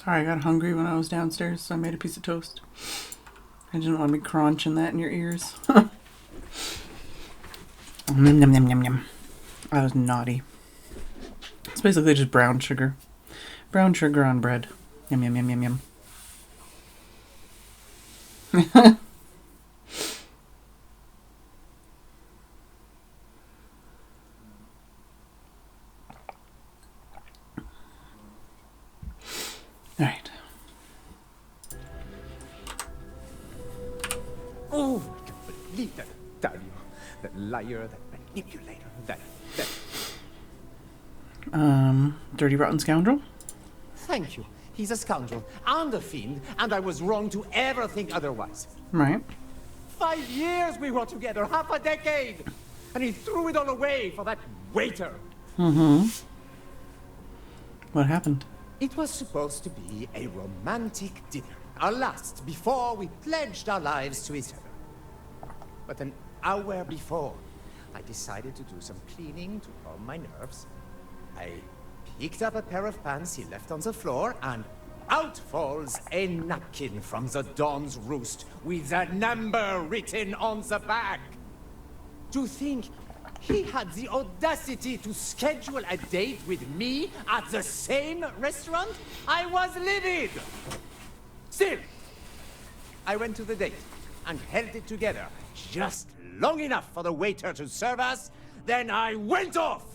Sorry, I got hungry when I was downstairs, so I made a piece of toast. I didn't want to be crunching that in your ears. Yum, yum, yum, yum, yum. That was naughty. It's basically just brown sugar. Brown sugar on bread. Yum, yum, yum, yum, yum. Alright. Oh, I can't believe that Dario, that liar, that manipulator, that... Dirty rotten scoundrel? Thank you. He's a scoundrel and a fiend, and I was wrong to ever think otherwise. Right. 5 years we were together, half a decade! And he threw it all away for that waiter. Mm-hmm. What happened? It was supposed to be a romantic dinner, our last before we pledged our lives to each other. But an hour before, I decided to do some cleaning to calm my nerves. I picked up a pair of pants he left on the floor, and out falls a napkin from the Dawn's Roost with a number written on the back. To think he had the audacity to schedule a date with me at the same restaurant? I was livid! Still, I went to the date and held it together just long enough for the waiter to serve us, then I went off!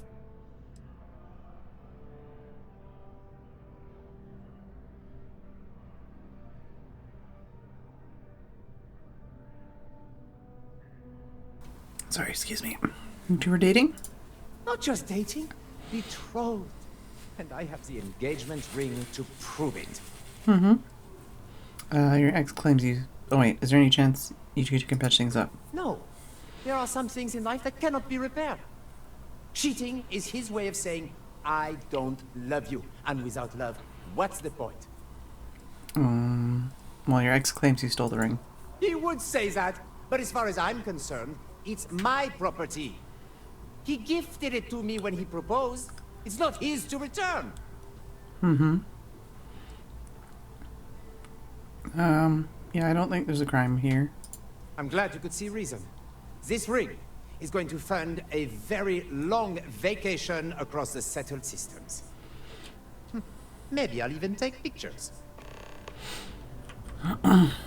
Sorry, excuse me. You were dating? Not just dating, betrothed. And I have the engagement ring to prove it. Mm-hmm. Your ex claims you... Oh wait, is there any chance you two can patch things up? No. There are some things in life that cannot be repaired. Cheating is his way of saying, I don't love you. And without love, what's the point? Well, your ex claims you stole the ring. He would say that, but as far as I'm concerned, it's my property. He gifted it to me when he proposed. It's not his to return. Mm-hmm. Yeah, I don't think there's a crime here. I'm glad you could see reason. This ring is going to fund a very long vacation across the settled systems. Maybe I'll even take pictures.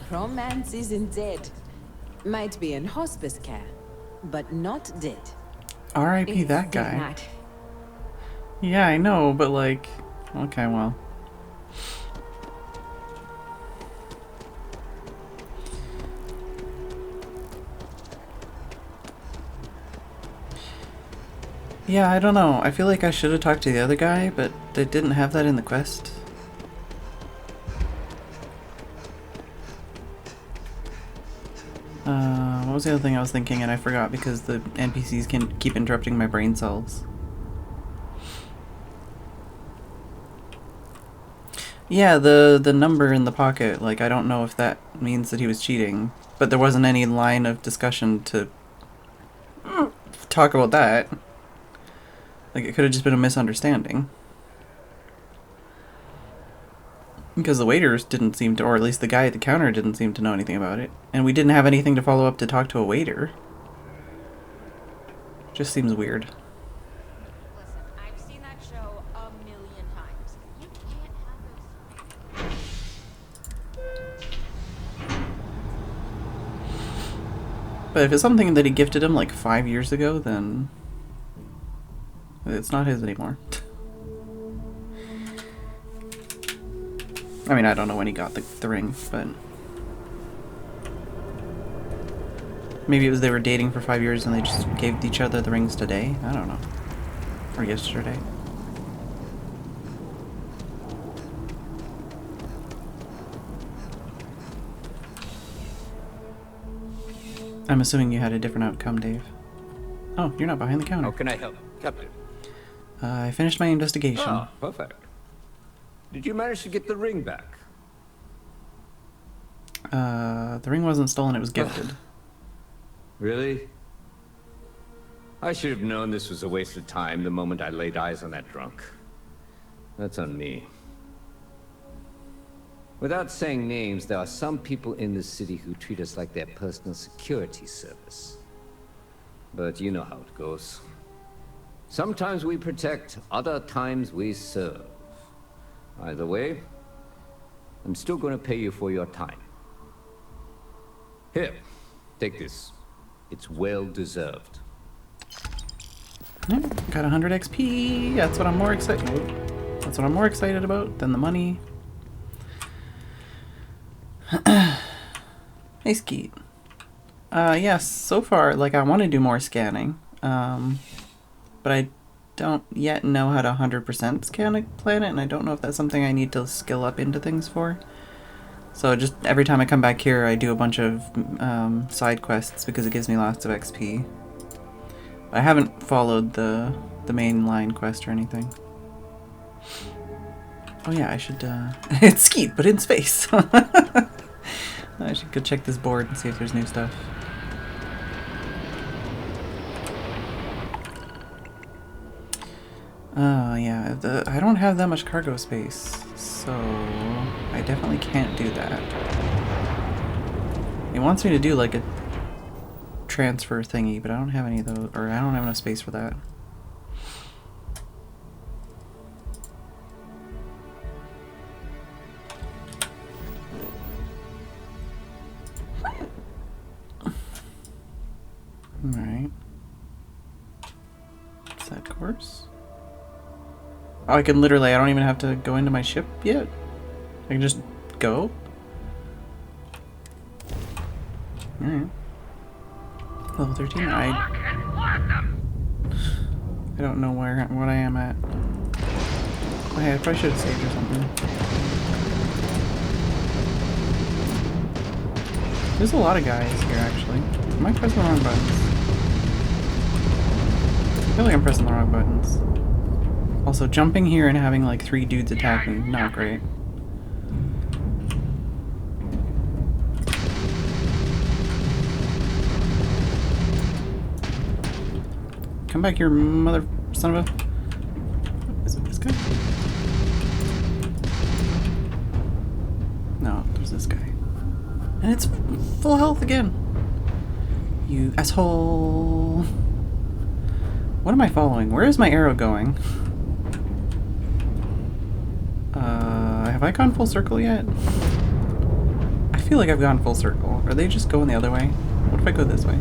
Romance isn't dead. Might be in hospice care, but not dead. R.I.P. that guy. Not. Yeah, I know, but like... Okay, well... Yeah, I don't know. I feel like I should have talked to the other guy, but they didn't have that in the quest. What was the other thing I was thinking and I forgot because the NPCs can keep interrupting my brain cells. Yeah, the number in the pocket, like, I don't know if that means that he was cheating, but there wasn't any line of discussion to talk about that. Like, it could have just been a misunderstanding. Because the waiters didn't seem to, or at least the guy at the counter didn't seem to know anything about it. And we didn't have anything to follow up to talk to a waiter. Just seems weird. Listen, I've seen that show a million times. You can't have this. But if it's something that he gifted him like 5 years ago, then it's not his anymore. I mean, I don't know when he got the ring, but maybe it was they were dating for 5 years and they just gave each other the rings today. I don't know. Or yesterday. I'm assuming you had a different outcome, Dave. Oh, you're not behind the counter. How can I help, Captain? I finished my investigation. Ah, perfect. Did you manage to get the ring back? The ring wasn't stolen, it was gifted. Really? I should have known this was a waste of time the moment I laid eyes on that drunk. That's on me. Without saying names, there are some people in this city who treat us like their personal security service. But you know how it goes. Sometimes we protect, other times we serve. Either way, I'm still going to pay you for your time. Here, take this. It's well deserved. Got 100 XP. That's what I'm more excited. That's what I'm more excited about than the money. Hey, Skeet. Yes, so far, like, I want to do more scanning, but I don't yet know how to 100% scan a planet, and I don't know if that's something I need to skill up into things for. So just every time I come back here, I do a bunch of side quests because it gives me lots of XP. I haven't followed the main line quest or anything. Oh yeah, I should, it's Skeet, but in space. I should go check this board and see if there's new stuff. Yeah, I don't have that much cargo space, so I definitely can't do that. It wants me to do like a transfer thingy, but I don't have any of those, or I don't have enough space for that. Alright. Set course. Oh, I can literally, I don't even have to go into my ship yet? I can just go? Alright. Level 13, I don't know what I am at. Oh, hey, I probably should have saved or something. There's a lot of guys here, actually. Am I pressing the wrong buttons? I feel like I'm pressing the wrong buttons. Also, jumping here and having like 3 dudes attack me, not great. Come back here, mother son of a... Is it this guy? No, there's this guy. And it's full health again. You asshole. What am I following? Where is my arrow going? Have I gone full circle yet? I feel like I've gone full circle. Are they just going the other way? What if I go this way?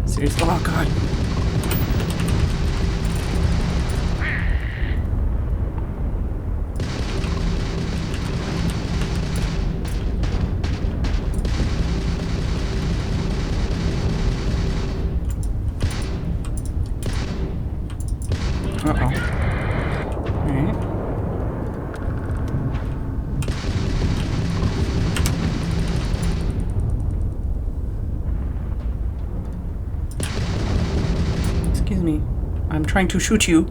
Seriously? Oh god. Uh-oh. Alright. Excuse me. I'm trying to shoot you.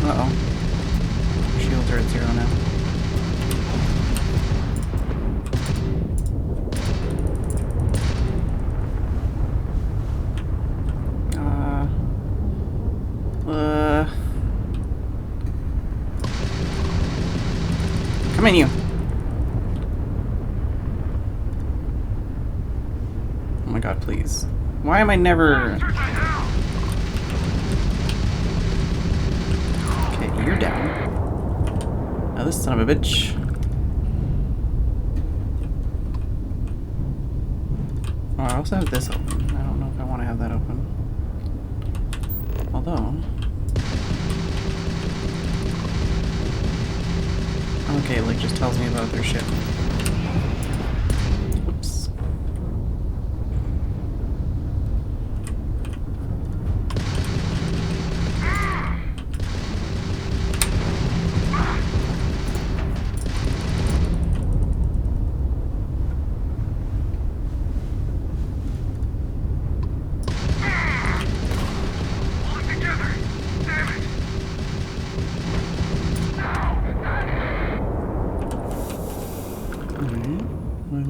Uh-oh. Shields are at 0 now. Come in, you. Oh my god, please. Why am I never... Okay, you're down. Now this son of a bitch. Oh, I also have this open. I don't know if I want to have that open. Although... Okay, like just tells me about their ship. Oops.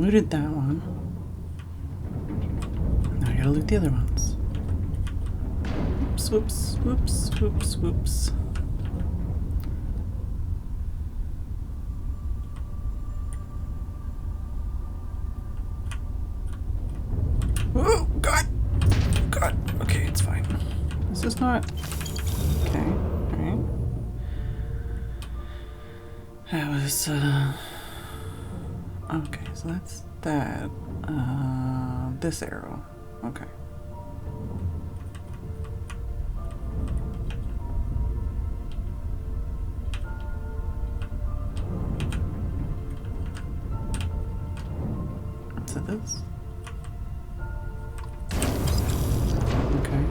looted that one. Now I gotta loot the other ones. Whoops, whoops, whoops, whoops. Oh, God! God. Okay, it's fine. This is not... Okay, alright. That was, okay, so that's that. This arrow. Okay. So this? Okay.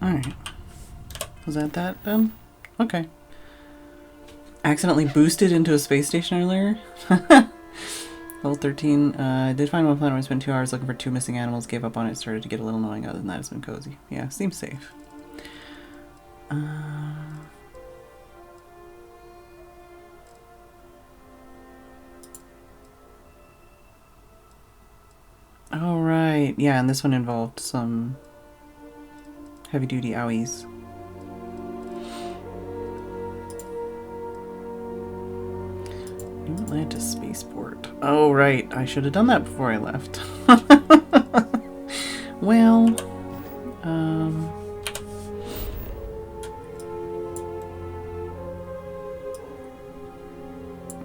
Alright. Was that then? Okay. Accidentally boosted into a space station earlier. Level 13. I did find one planet where I spent 2 hours looking for 2 missing animals, gave up on it, started to get a little annoying. Other than that, it's been cozy. Yeah, seems safe. Oh, right. Yeah, and this one involved some heavy-duty owies. New Atlantis Spaceport. Oh, right. I should have done that before I left. Well,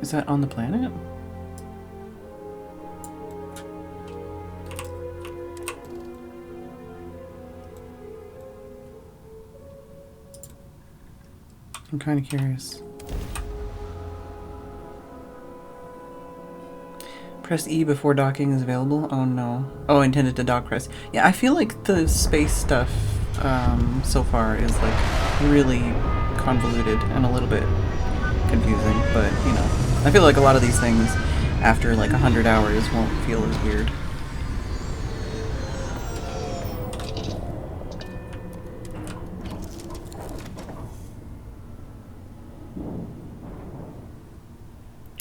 is that on the planet? I'm kind of curious. Press E before docking is available? Oh no. Oh, intended to dock press. Yeah, I feel like the space stuff so far is like really convoluted and a little bit confusing, but you know. I feel like a lot of these things after like 100 hours won't feel as weird.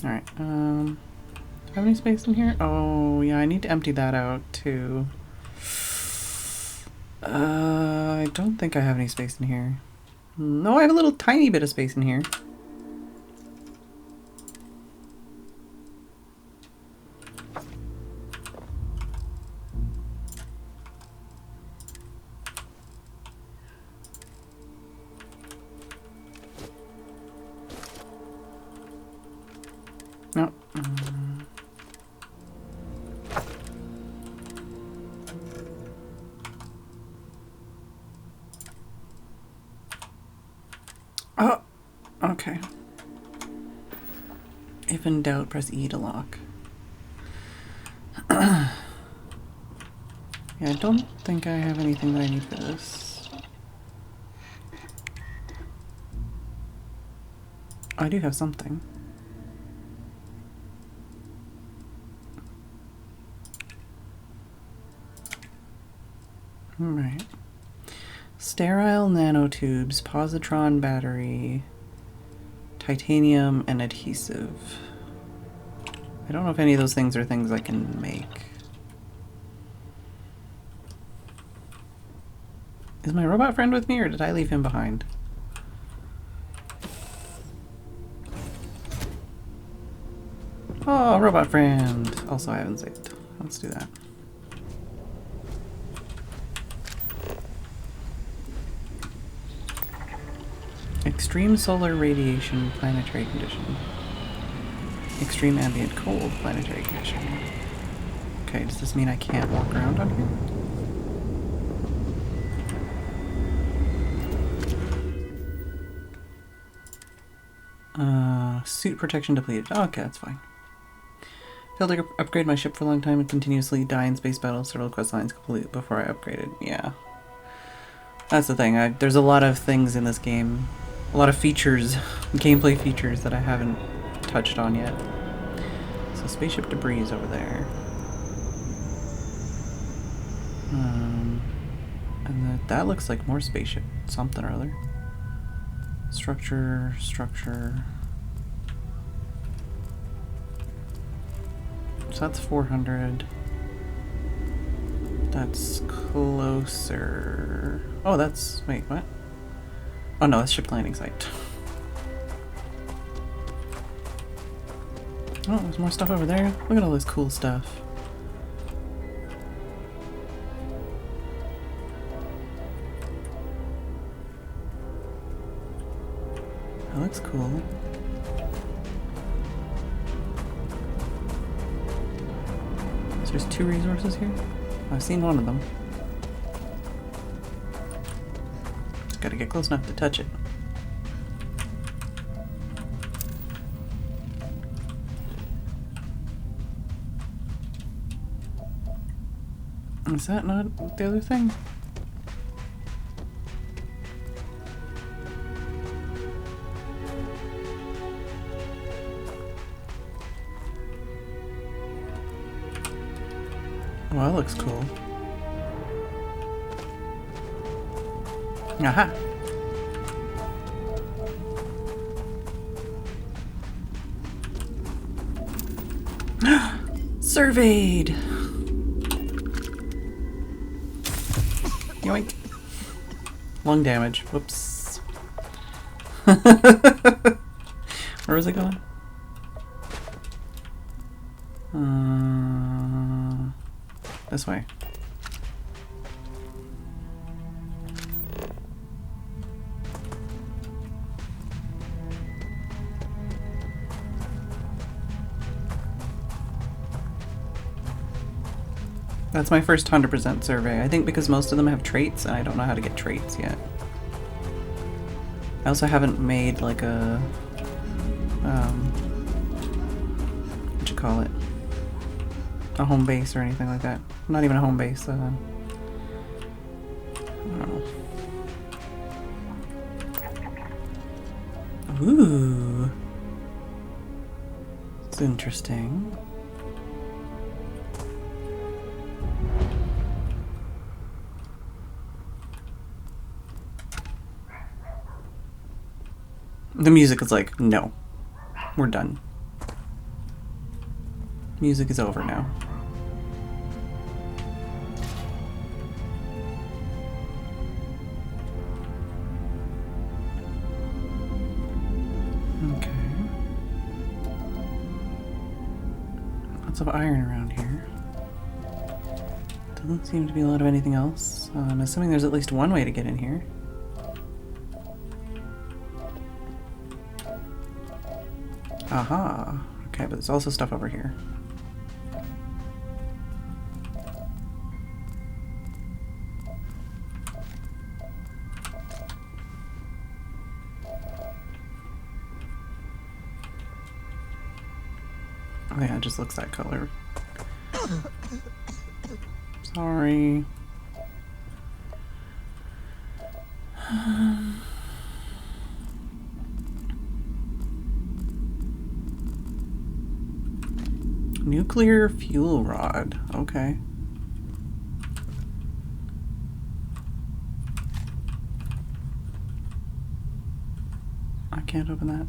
Alright, have any space in here? Oh, yeah, I need to empty that out, too. I don't think I have any space in here. No, I have a little tiny bit of space in here. No. Oh, okay. If in doubt, press E to lock. Yeah, I don't think I have anything that I need for this. I do have something. Alright. Sterile nanotubes, positron battery, titanium, and adhesive. I don't know if any of those things are things I can make. Is my robot friend with me, or did I leave him behind? Oh, robot friend! Also, I haven't saved. Let's do that. Extreme solar radiation planetary condition. Extreme ambient cold planetary condition. Okay, does this mean I can't walk around on here? Suit protection depleted. Oh, okay, that's fine. Failed to upgrade my ship for a long time and continuously die in space battles. Several quest lines complete before I upgraded. Yeah. That's the thing. There's a lot of things in this game. A lot of features, gameplay features that I haven't touched on yet. So spaceship debris is over there. And that looks like more spaceship something or other. Structure. So that's 400. That's closer. Oh, that's... Wait, what? Oh no, that's ship landing site. Oh, there's more stuff over there. Look at all this cool stuff. That looks cool. So there's 2 resources here? I've seen one of them. Just gotta get close enough to touch it. Is that not the other thing? Well, that looks cool. Aha! Surveyed! Yoink. Lung damage. Whoops. Where was it going? This way. That's my first 100% survey. I think because most of them have traits, and I don't know how to get traits yet. I also haven't made like a... what you call it? A home base or anything like that. Not even a home base. I don't know. Ooh. It's interesting. The music is like, no. We're done. Music is over now. Okay. Lots of iron around here. Doesn't seem to be a lot of anything else. I'm assuming there's at least one way to get in here. Aha. Okay, but there's also stuff over here. Oh yeah, it just looks that color. Sorry. Nuclear fuel rod. Okay. I can't open that.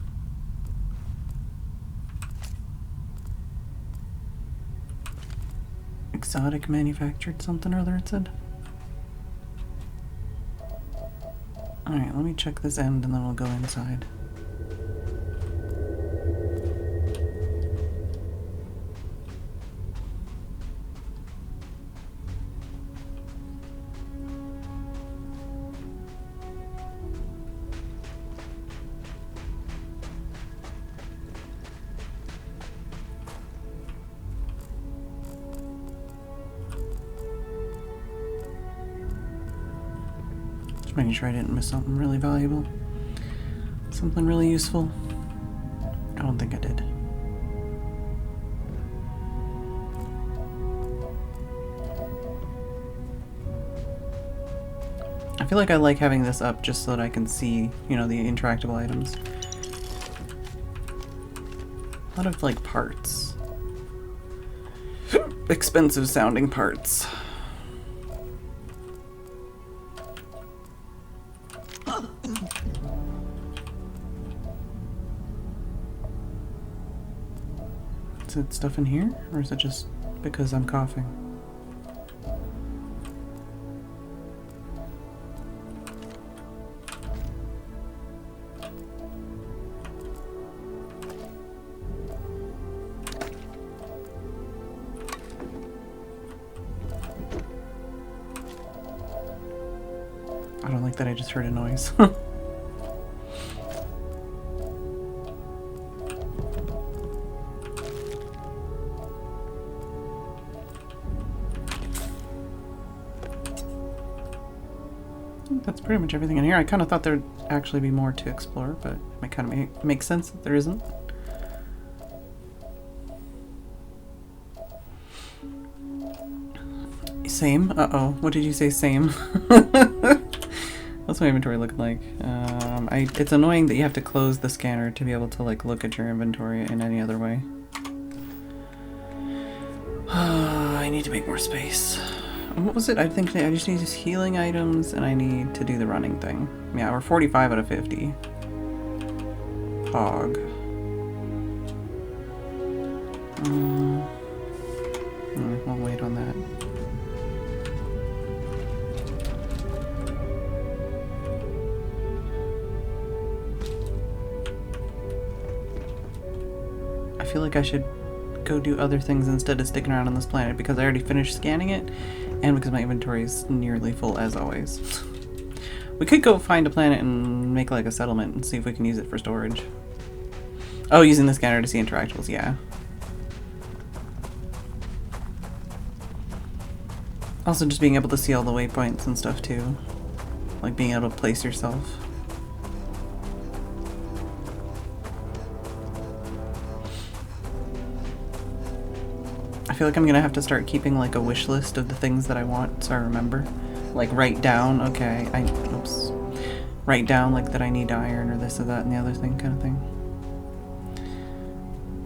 Exotic manufactured something or other, it said. Alright, let me check this end and then we'll go inside. Making sure I didn't miss something really valuable. Something really useful. I don't think I did. I feel like I like having this up just so that I can see, you know, the interactable items. A lot of, like, parts. Expensive sounding parts. Is it stuff in here? Or is it just because I'm coughing? I don't like that I just heard a noise. That's pretty much everything in here. I kind of thought there'd actually be more to explore, but it kind of makes sense that there isn't. Same? Uh-oh. What did you say, same? What's my inventory looking like? It's annoying that you have to close the scanner to be able to like look at your inventory in any other way. I need to make more space. What was it? I think I just need healing items and I need to do the running thing. Yeah, we're 45 out of 50. Hog. We'll wait on that. I feel like I should go do other things instead of sticking around on this planet because I already finished scanning it and because my inventory is nearly full as always. We could go find a planet and make like a settlement and see if we can use it for storage. Oh, using the scanner to see interactables, yeah. Also just being able to see all the waypoints and stuff too. Like being able to place yourself. I feel like I'm gonna have to start keeping like a wish list of the things that I want so I remember. Like write down, okay, oops. Write down like that I need iron or this or that and the other thing kind of thing.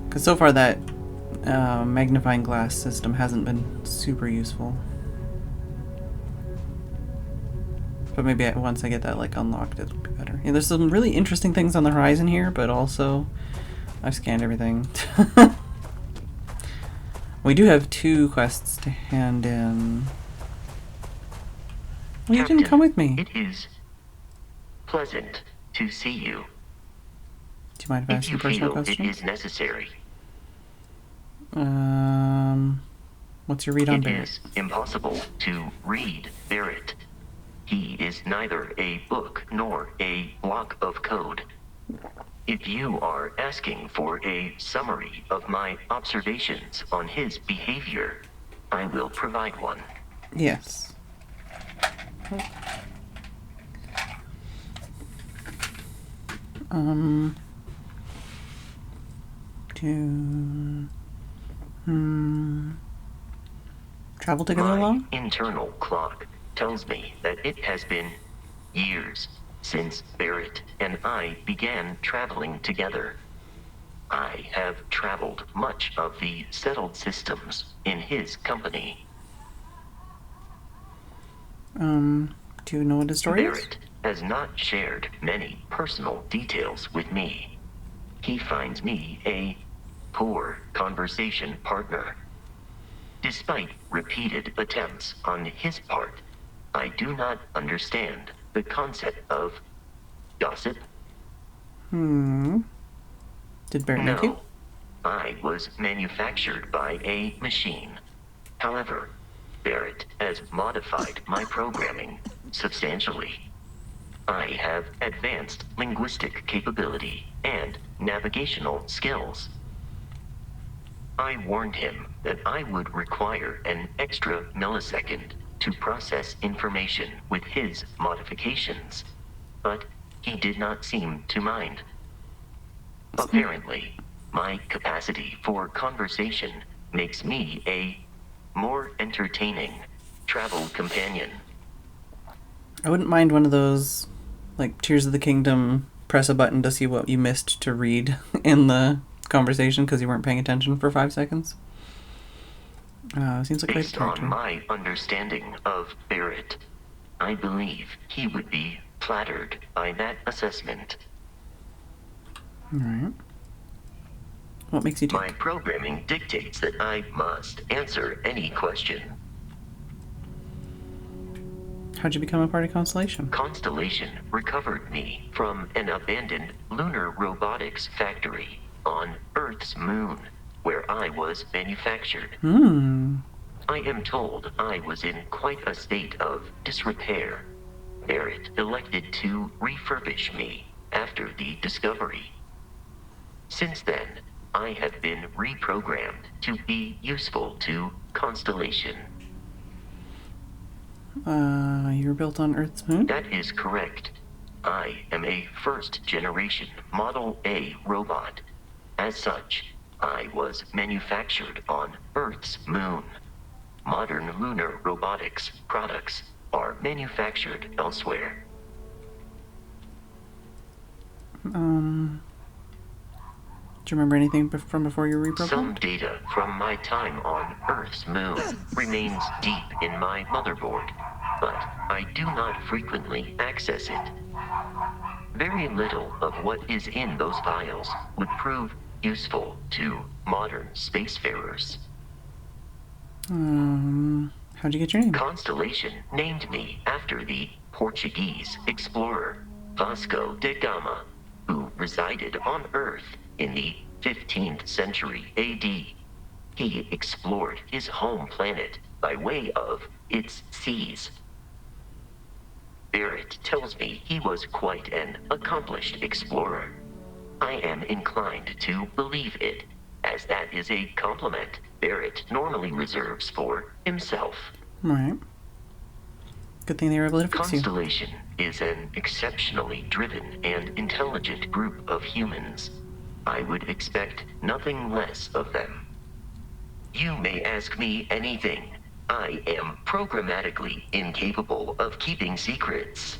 Because so far that magnifying glass system hasn't been super useful. But maybe once I get that like unlocked it'll be better. Yeah, there's some really interesting things on the horizon here, but also I've scanned everything. We do have 2 quests to hand in. Well, you didn't come with me. It is pleasant to see you. Do you mind if I ask you a personal question? It is necessary. What's your read on Barrett? It is impossible to read Barrett. He is neither a book nor a block of code. If you are asking for a summary of my observations on his behavior, I will provide one. Yes. Travel together long? My internal clock tells me that it has been years since Barrett and I began traveling together. I have traveled much of the settled systems in his company. Do you know what his story is? Barrett has not shared many personal details with me. He finds me a poor conversation partner. Despite repeated attempts on his part, I do not understand the concept of gossip. Did Barrett make you? I was manufactured by a machine. However, Barrett has modified my programming substantially. I have advanced linguistic capability and navigational skills. I warned him that I would require an extra millisecond to process information with his modifications, but he did not seem to mind. Apparently, my capacity for conversation makes me a more entertaining travel companion. I wouldn't mind one of those, like, Tears of the Kingdom, press a button to see what you missed to read in the conversation because you weren't paying attention for 5 seconds. Seems like Based on my understanding of Barrett, I believe he would be flattered by that assessment. Alright. What makes you tick? My programming dictates that I must answer any question. How'd you become a part of Constellation? Constellation recovered me from an abandoned lunar robotics factory on Earth's moon, where I was manufactured. I am told I was in quite a state of disrepair. Barrett elected to refurbish me after the discovery. Since then, I have been reprogrammed to be useful to Constellation. You were built on Earth's moon? That is correct. I am a first-generation Model A robot. As such, I was manufactured on Earth's moon. Modern lunar robotics products are manufactured elsewhere. Do you remember anything from before you were reprogrammed? Some data from my time on Earth's moon remains deep in my motherboard, but I do not frequently access it. Very little of what is in those files would prove useful to modern spacefarers. How'd you get your name? Constellation named me after the Portuguese explorer Vasco da Gama, who resided on Earth in the 15th century AD. He explored his home planet by way of its seas. Barrett tells me he was quite an accomplished explorer. I am inclined to believe it, as that is a compliment Barrett normally reserves for himself. Right. Good thing they were able to fix you. Constellation is an exceptionally driven and intelligent group of humans. I would expect nothing less of them. You may ask me anything. I am programmatically incapable of keeping secrets.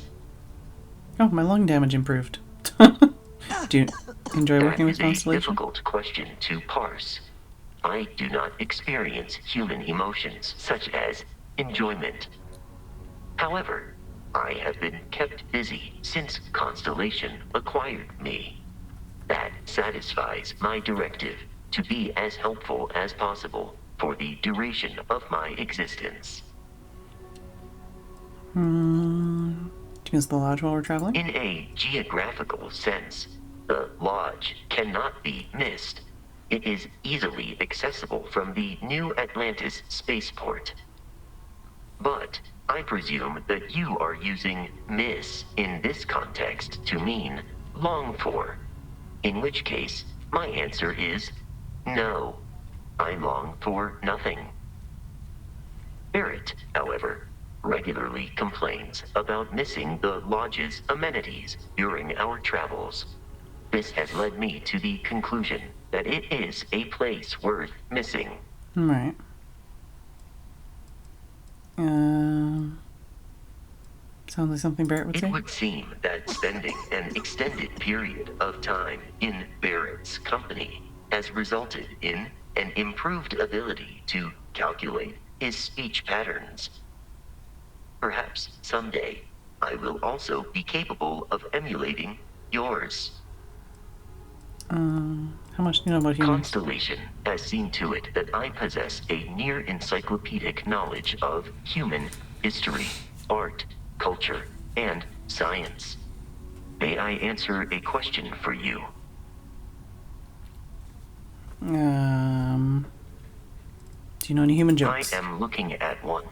Oh, my lung damage improved. Do you enjoy working with Constellation? That is a difficult question to parse. I do not experience human emotions such as enjoyment. However, I have been kept busy since Constellation acquired me. That satisfies my directive to be as helpful as possible for the duration of my existence. Do you miss the lodge while we're traveling? In a geographical sense, the lodge cannot be missed. It is easily accessible from the New Atlantis spaceport. But I presume that you are using miss in this context to mean long for, in which case my answer is no. I long for nothing. Barrett, however, regularly complains about missing the lodge's amenities during our travels. This has led me to the conclusion that it is a place worth missing. Right. Sounds like something Barrett would say. It would seem that spending an extended period of time in Barrett's company has resulted in an improved ability to calculate his speech patterns. Perhaps someday I will also be capable of emulating yours. How much do you know about humans? Constellation has seen to it that I possess a near encyclopedic knowledge of human history, art, culture, and science. May I answer a question for you? Do you know any human jokes? I am looking at one.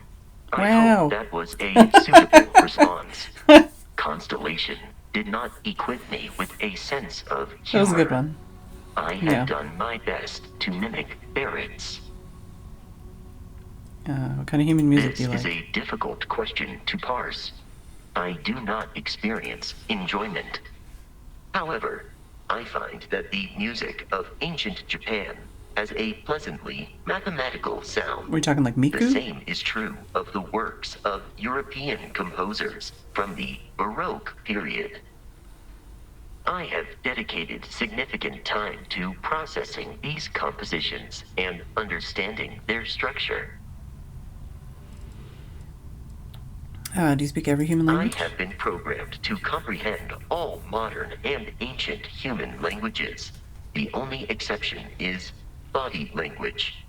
Wow. I hope that was a suitable response. Constellation did not equip me with a sense of humor. That was a good one. I have done my best to mimic Barrett's. What kind of human music do you like? This is a difficult question to parse. I do not experience enjoyment. However, I find that the music of ancient Japan has a pleasantly mathematical sound. We're talking like Miku? The same is true of the works of European composers from the Baroque period. I have dedicated significant time to processing these compositions and understanding their structure. Do you speak every human language? I have been programmed to comprehend all modern and ancient human languages. The only exception is body language.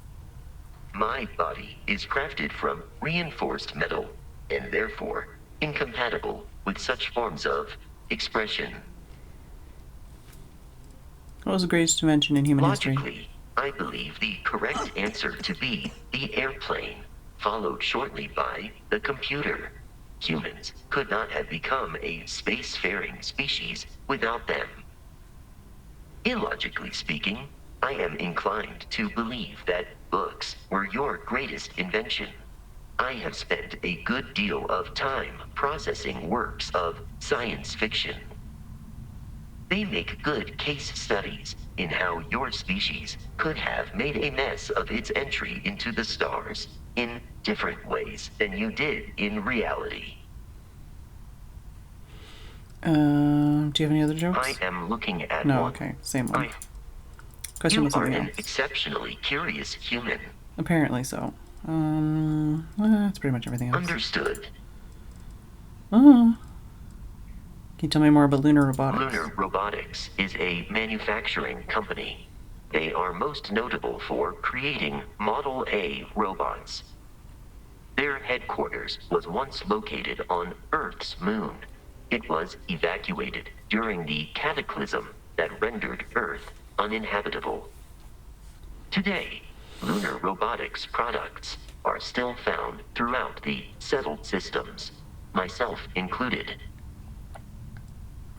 My body is crafted from reinforced metal, and therefore incompatible with such forms of expression. What was the greatest invention in human history? Logically, I believe the correct answer to be the airplane, followed shortly by the computer. Humans could not have become a spacefaring species without them. Illogically speaking, I am inclined to believe that books were your greatest invention. I have spent a good deal of time processing works of science fiction. They make good case studies in how your species could have made a mess of its entry into the stars in different ways than you did in reality. Do you have any other jokes? I am looking at No, one. okay, same one. Question You was are something an else. exceptionally curious human. Apparently so. That's pretty much everything else. Understood. Can you tell me more about Lunar Robotics? Lunar Robotics is a manufacturing company. They are most notable for creating Model A robots. Their headquarters was once located on Earth's moon. It was evacuated during the cataclysm that rendered Earth uninhabitable. Today, Lunar Robotics products are still found throughout the settled systems, myself included.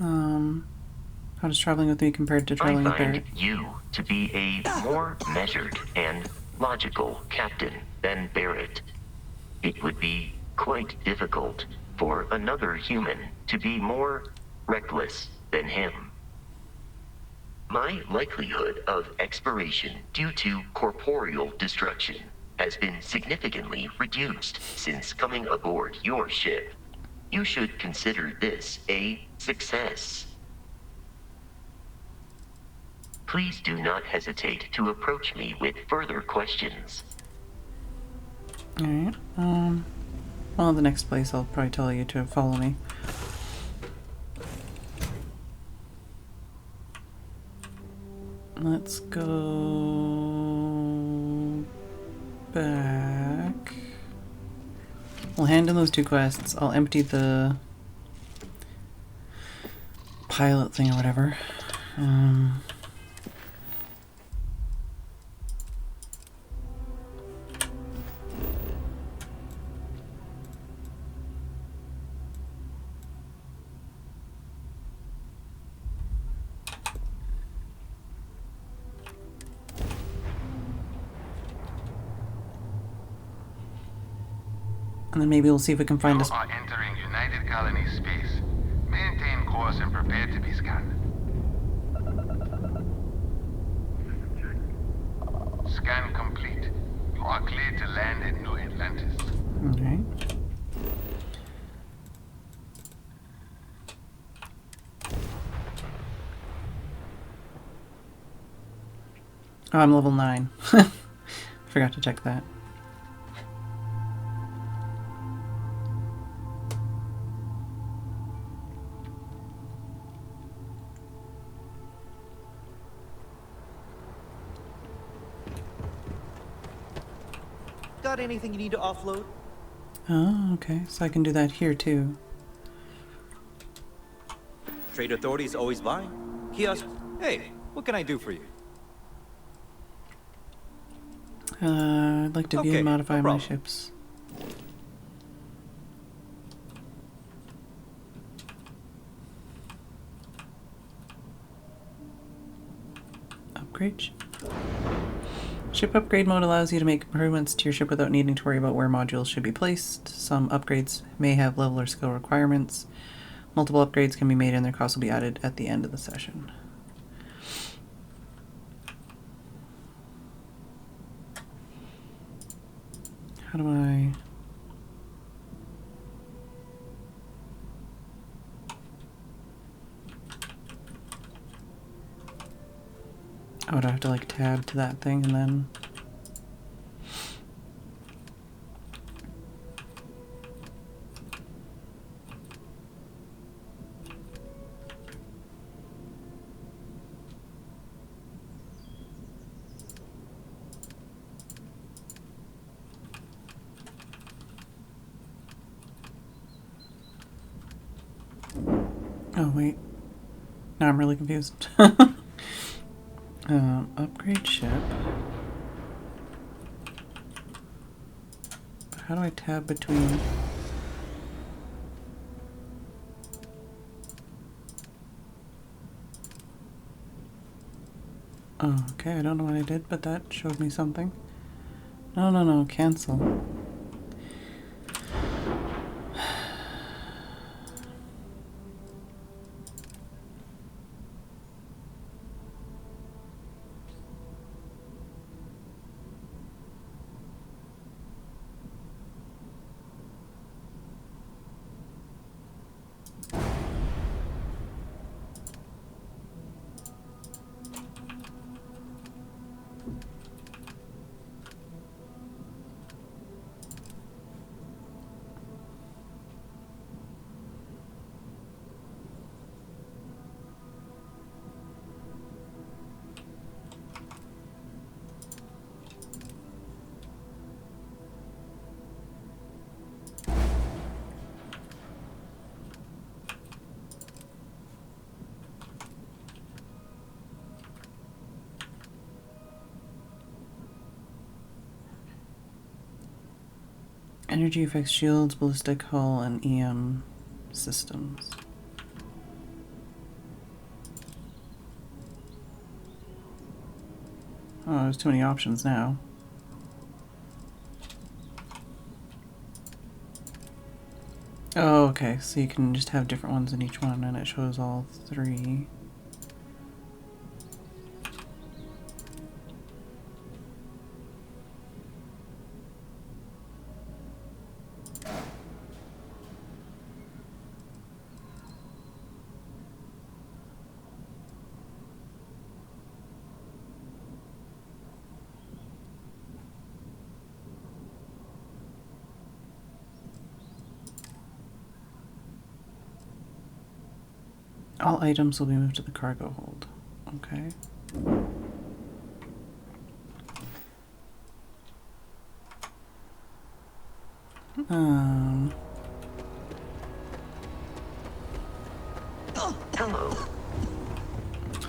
How does traveling with me compared to traveling with I Barrett? find you to be a more measured and logical captain than Barrett. It would be quite difficult for another human to be more reckless than him. My likelihood of expiration due to corporeal destruction has been significantly reduced since coming aboard your ship. You should consider this a success. Please do not hesitate to approach me with further questions. Alright, well, the next place I'll probably tell you to follow me. Let's go back. We'll hand in those 2 quests. I'll empty the pilot thing or whatever. And then maybe we'll see if we can find us. You are entering United Colony space. Maintain course and prepare to be scanned. Scan complete. You are cleared to land at New Atlantis. Okay. Oh, I'm level 9. Forgot to check that. Got anything you need to offload? Oh, okay. So I can do that here too. Trade authorities always buying. Kiosk. Hey, what can I do for you? I'd like to view and modify no my problem. ships. Upgrade. Ship upgrade mode allows you to make improvements to your ship without needing to worry about where modules should be placed. Some upgrades may have level or skill requirements. Multiple upgrades can be made and their cost will be added at the end of the session. How do I... Oh, would I have to like tab to that thing and then... Oh, wait. Now I'm really confused. Upgrade ship. How do I tab between? Oh, okay, I don't know what I did, but that showed me something. No, cancel. Energy effects shields, ballistic hull, and EM systems. Oh, there's too many options now. Oh, okay, so you can just have different ones in each one, and it shows all three. All items will be moved to the cargo hold. Okay. Hello.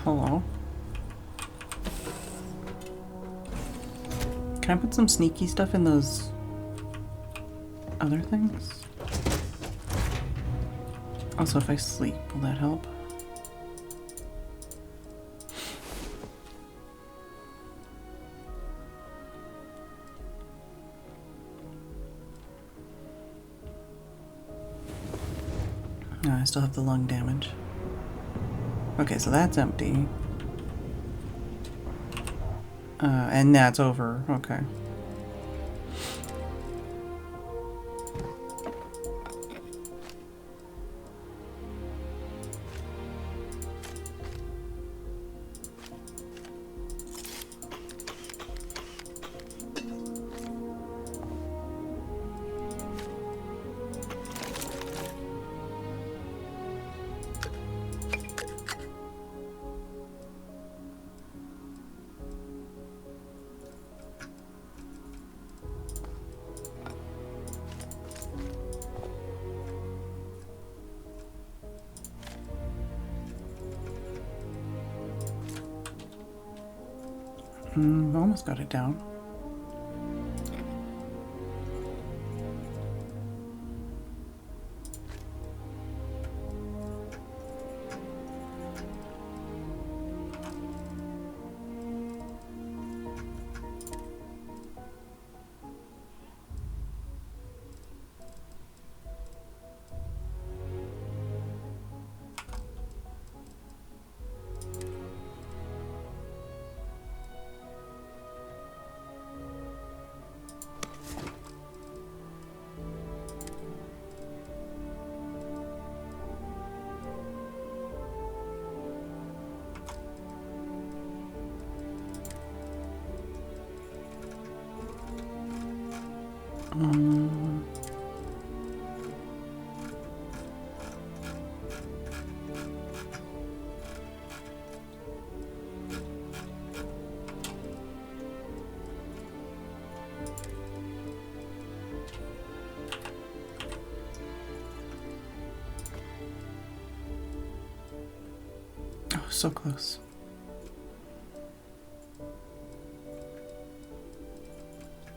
Hello. Can I put some sneaky stuff in those other things? Also, if I sleep, will that help? No, I still have the lung damage. Okay, so that's empty. And that's over. Okay. Almost got it down. So close.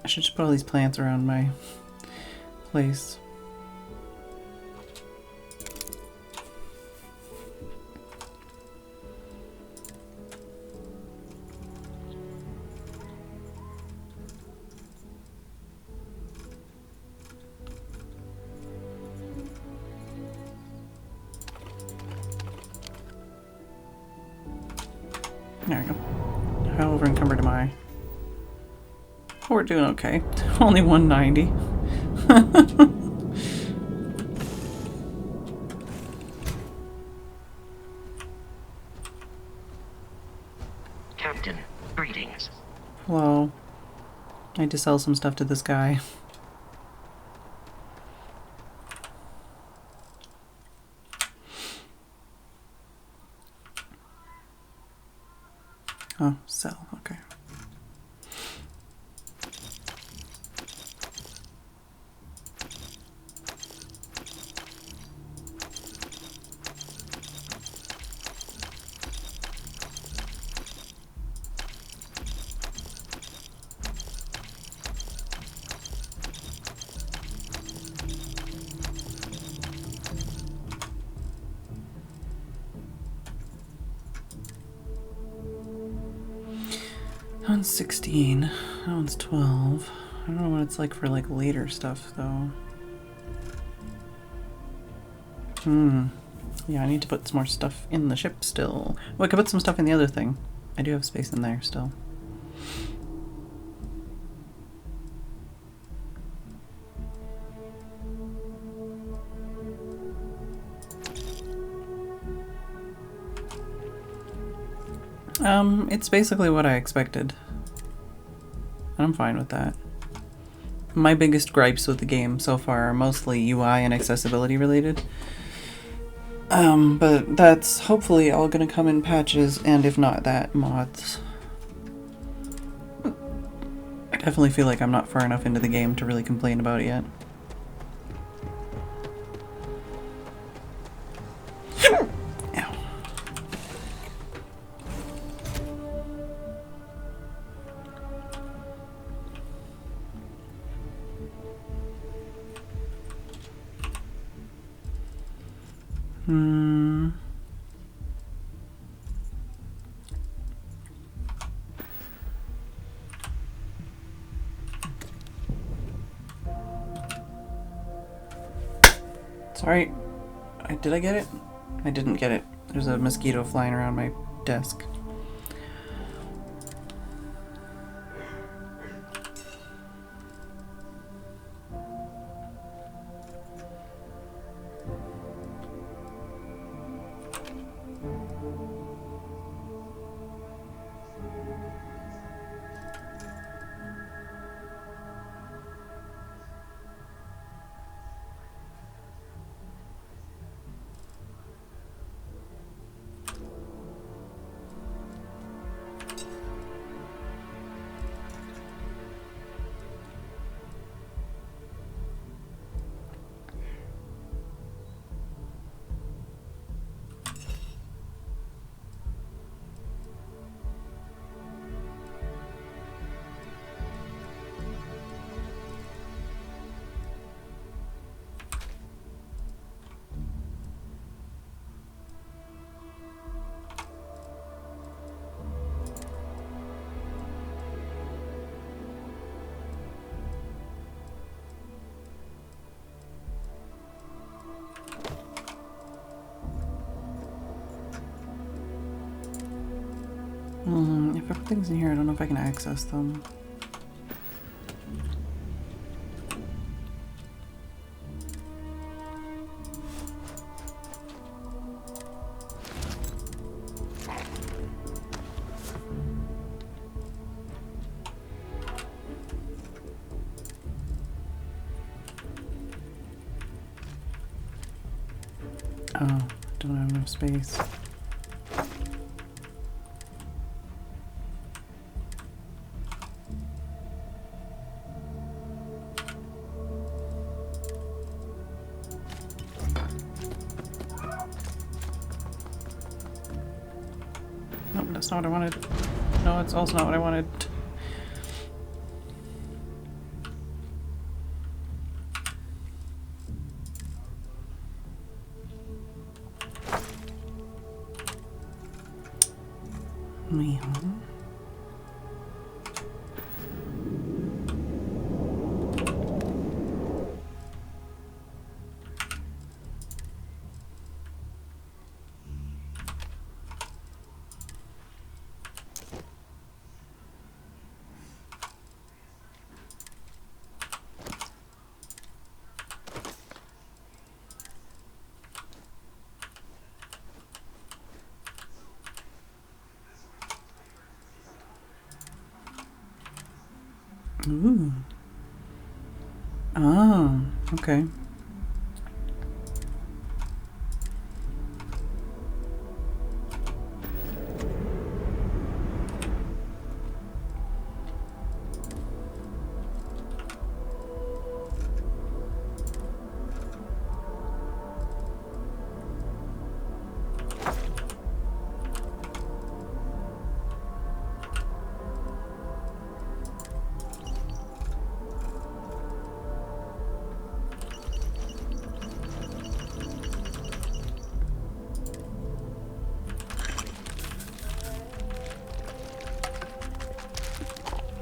I should just put all these plants around my place. There we go. How over encumbered am I? Oh, we're doing okay. Only 190. Captain, greetings. Hello. I need to sell some stuff to this guy. Oh, sell. Okay. That one's 16. That one's 12. I don't know what it's like for like later stuff though. Yeah, I need to put some more stuff in the ship still. Well, I could put some stuff in the other thing. I do have space in there still. It's basically what I expected. I'm fine with that. My biggest gripes with the game so far are mostly UI and accessibility related. But that's hopefully all gonna come in patches, and if not that, mods. I definitely feel like I'm not far enough into the game to really complain about it yet. Sorry. Did I get it? I didn't get it. There's a mosquito flying around my desk. If I put things in here, I don't know if I can access them. Oh, don't have enough space. That's not what I wanted. No, it's also not what I wanted. Ooh. Ah, okay.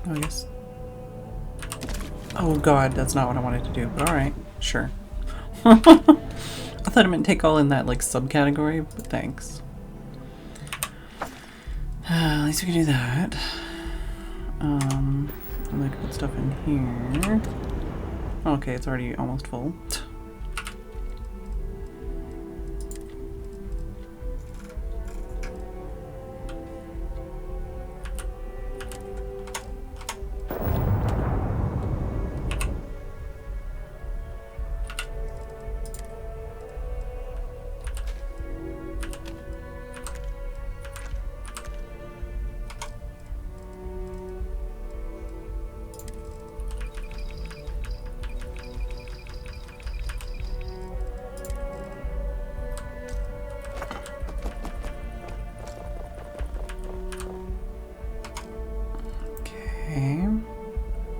Oh, yes. Oh god, that's not what I wanted to do, but alright, sure. I thought it meant take all in that, like, subcategory, but thanks. At least we can do that. I'm gonna put stuff in here. Okay, it's already almost full.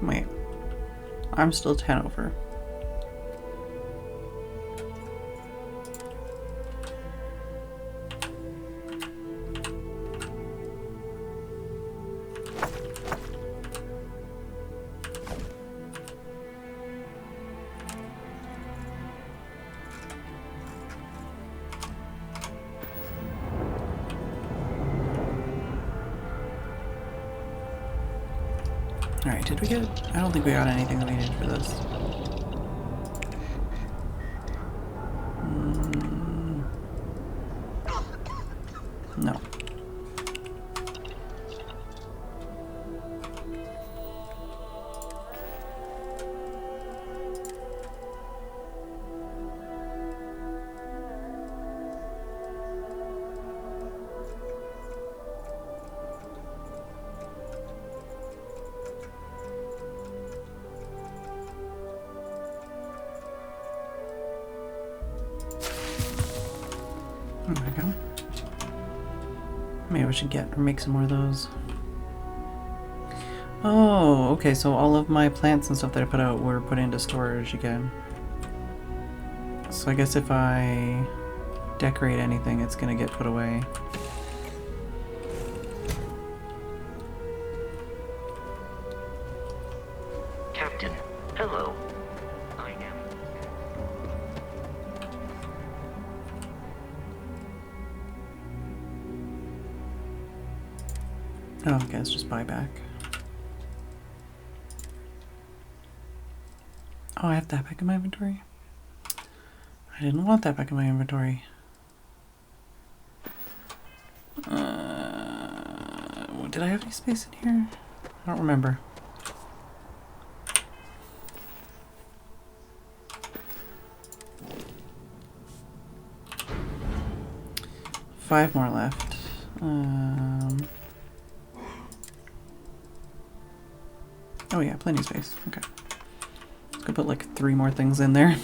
Wait, I'm still 10 over. Alright, did we get... I don't think we got anything that we needed for this. No. There we go. Maybe we should get or make some more of those. Oh, okay, so all of my plants and stuff that I put out were put into storage again. So I guess if I decorate anything, it's gonna get put away. Captain, hello. I am... Oh, okay, it's just buyback. Oh, I have that back in my inventory? I didn't want that back in my inventory. Did I have any space in here? I don't remember. Five more left. Oh yeah, plenty of space. Okay. Let's go put like 3 more things in there.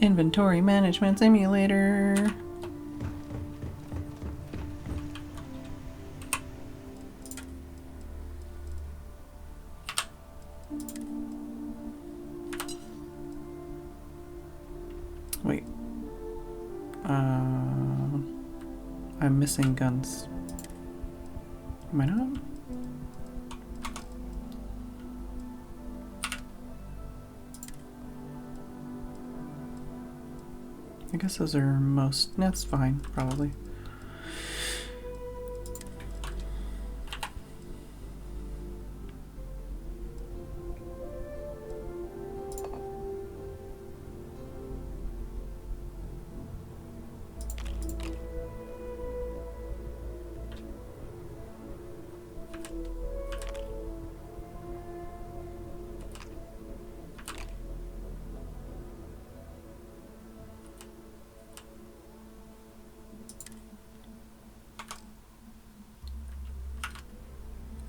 Inventory management simulator. Wait. I'm missing guns. Am I not? I guess those are most. That's fine, probably.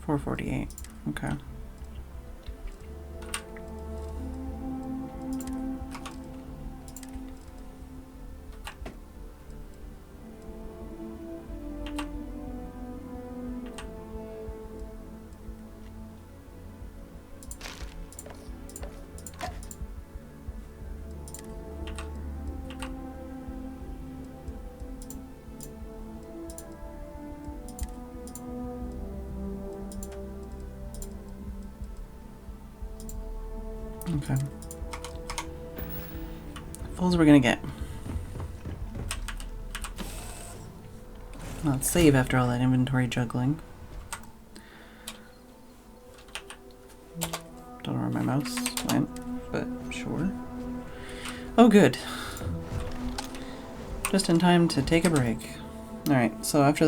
$448. Okay. Okay. Fulls we're gonna get. Let's save after all that inventory juggling. Don't know where my mouse went, but sure. Oh, good. Just in time to take a break. Alright, so after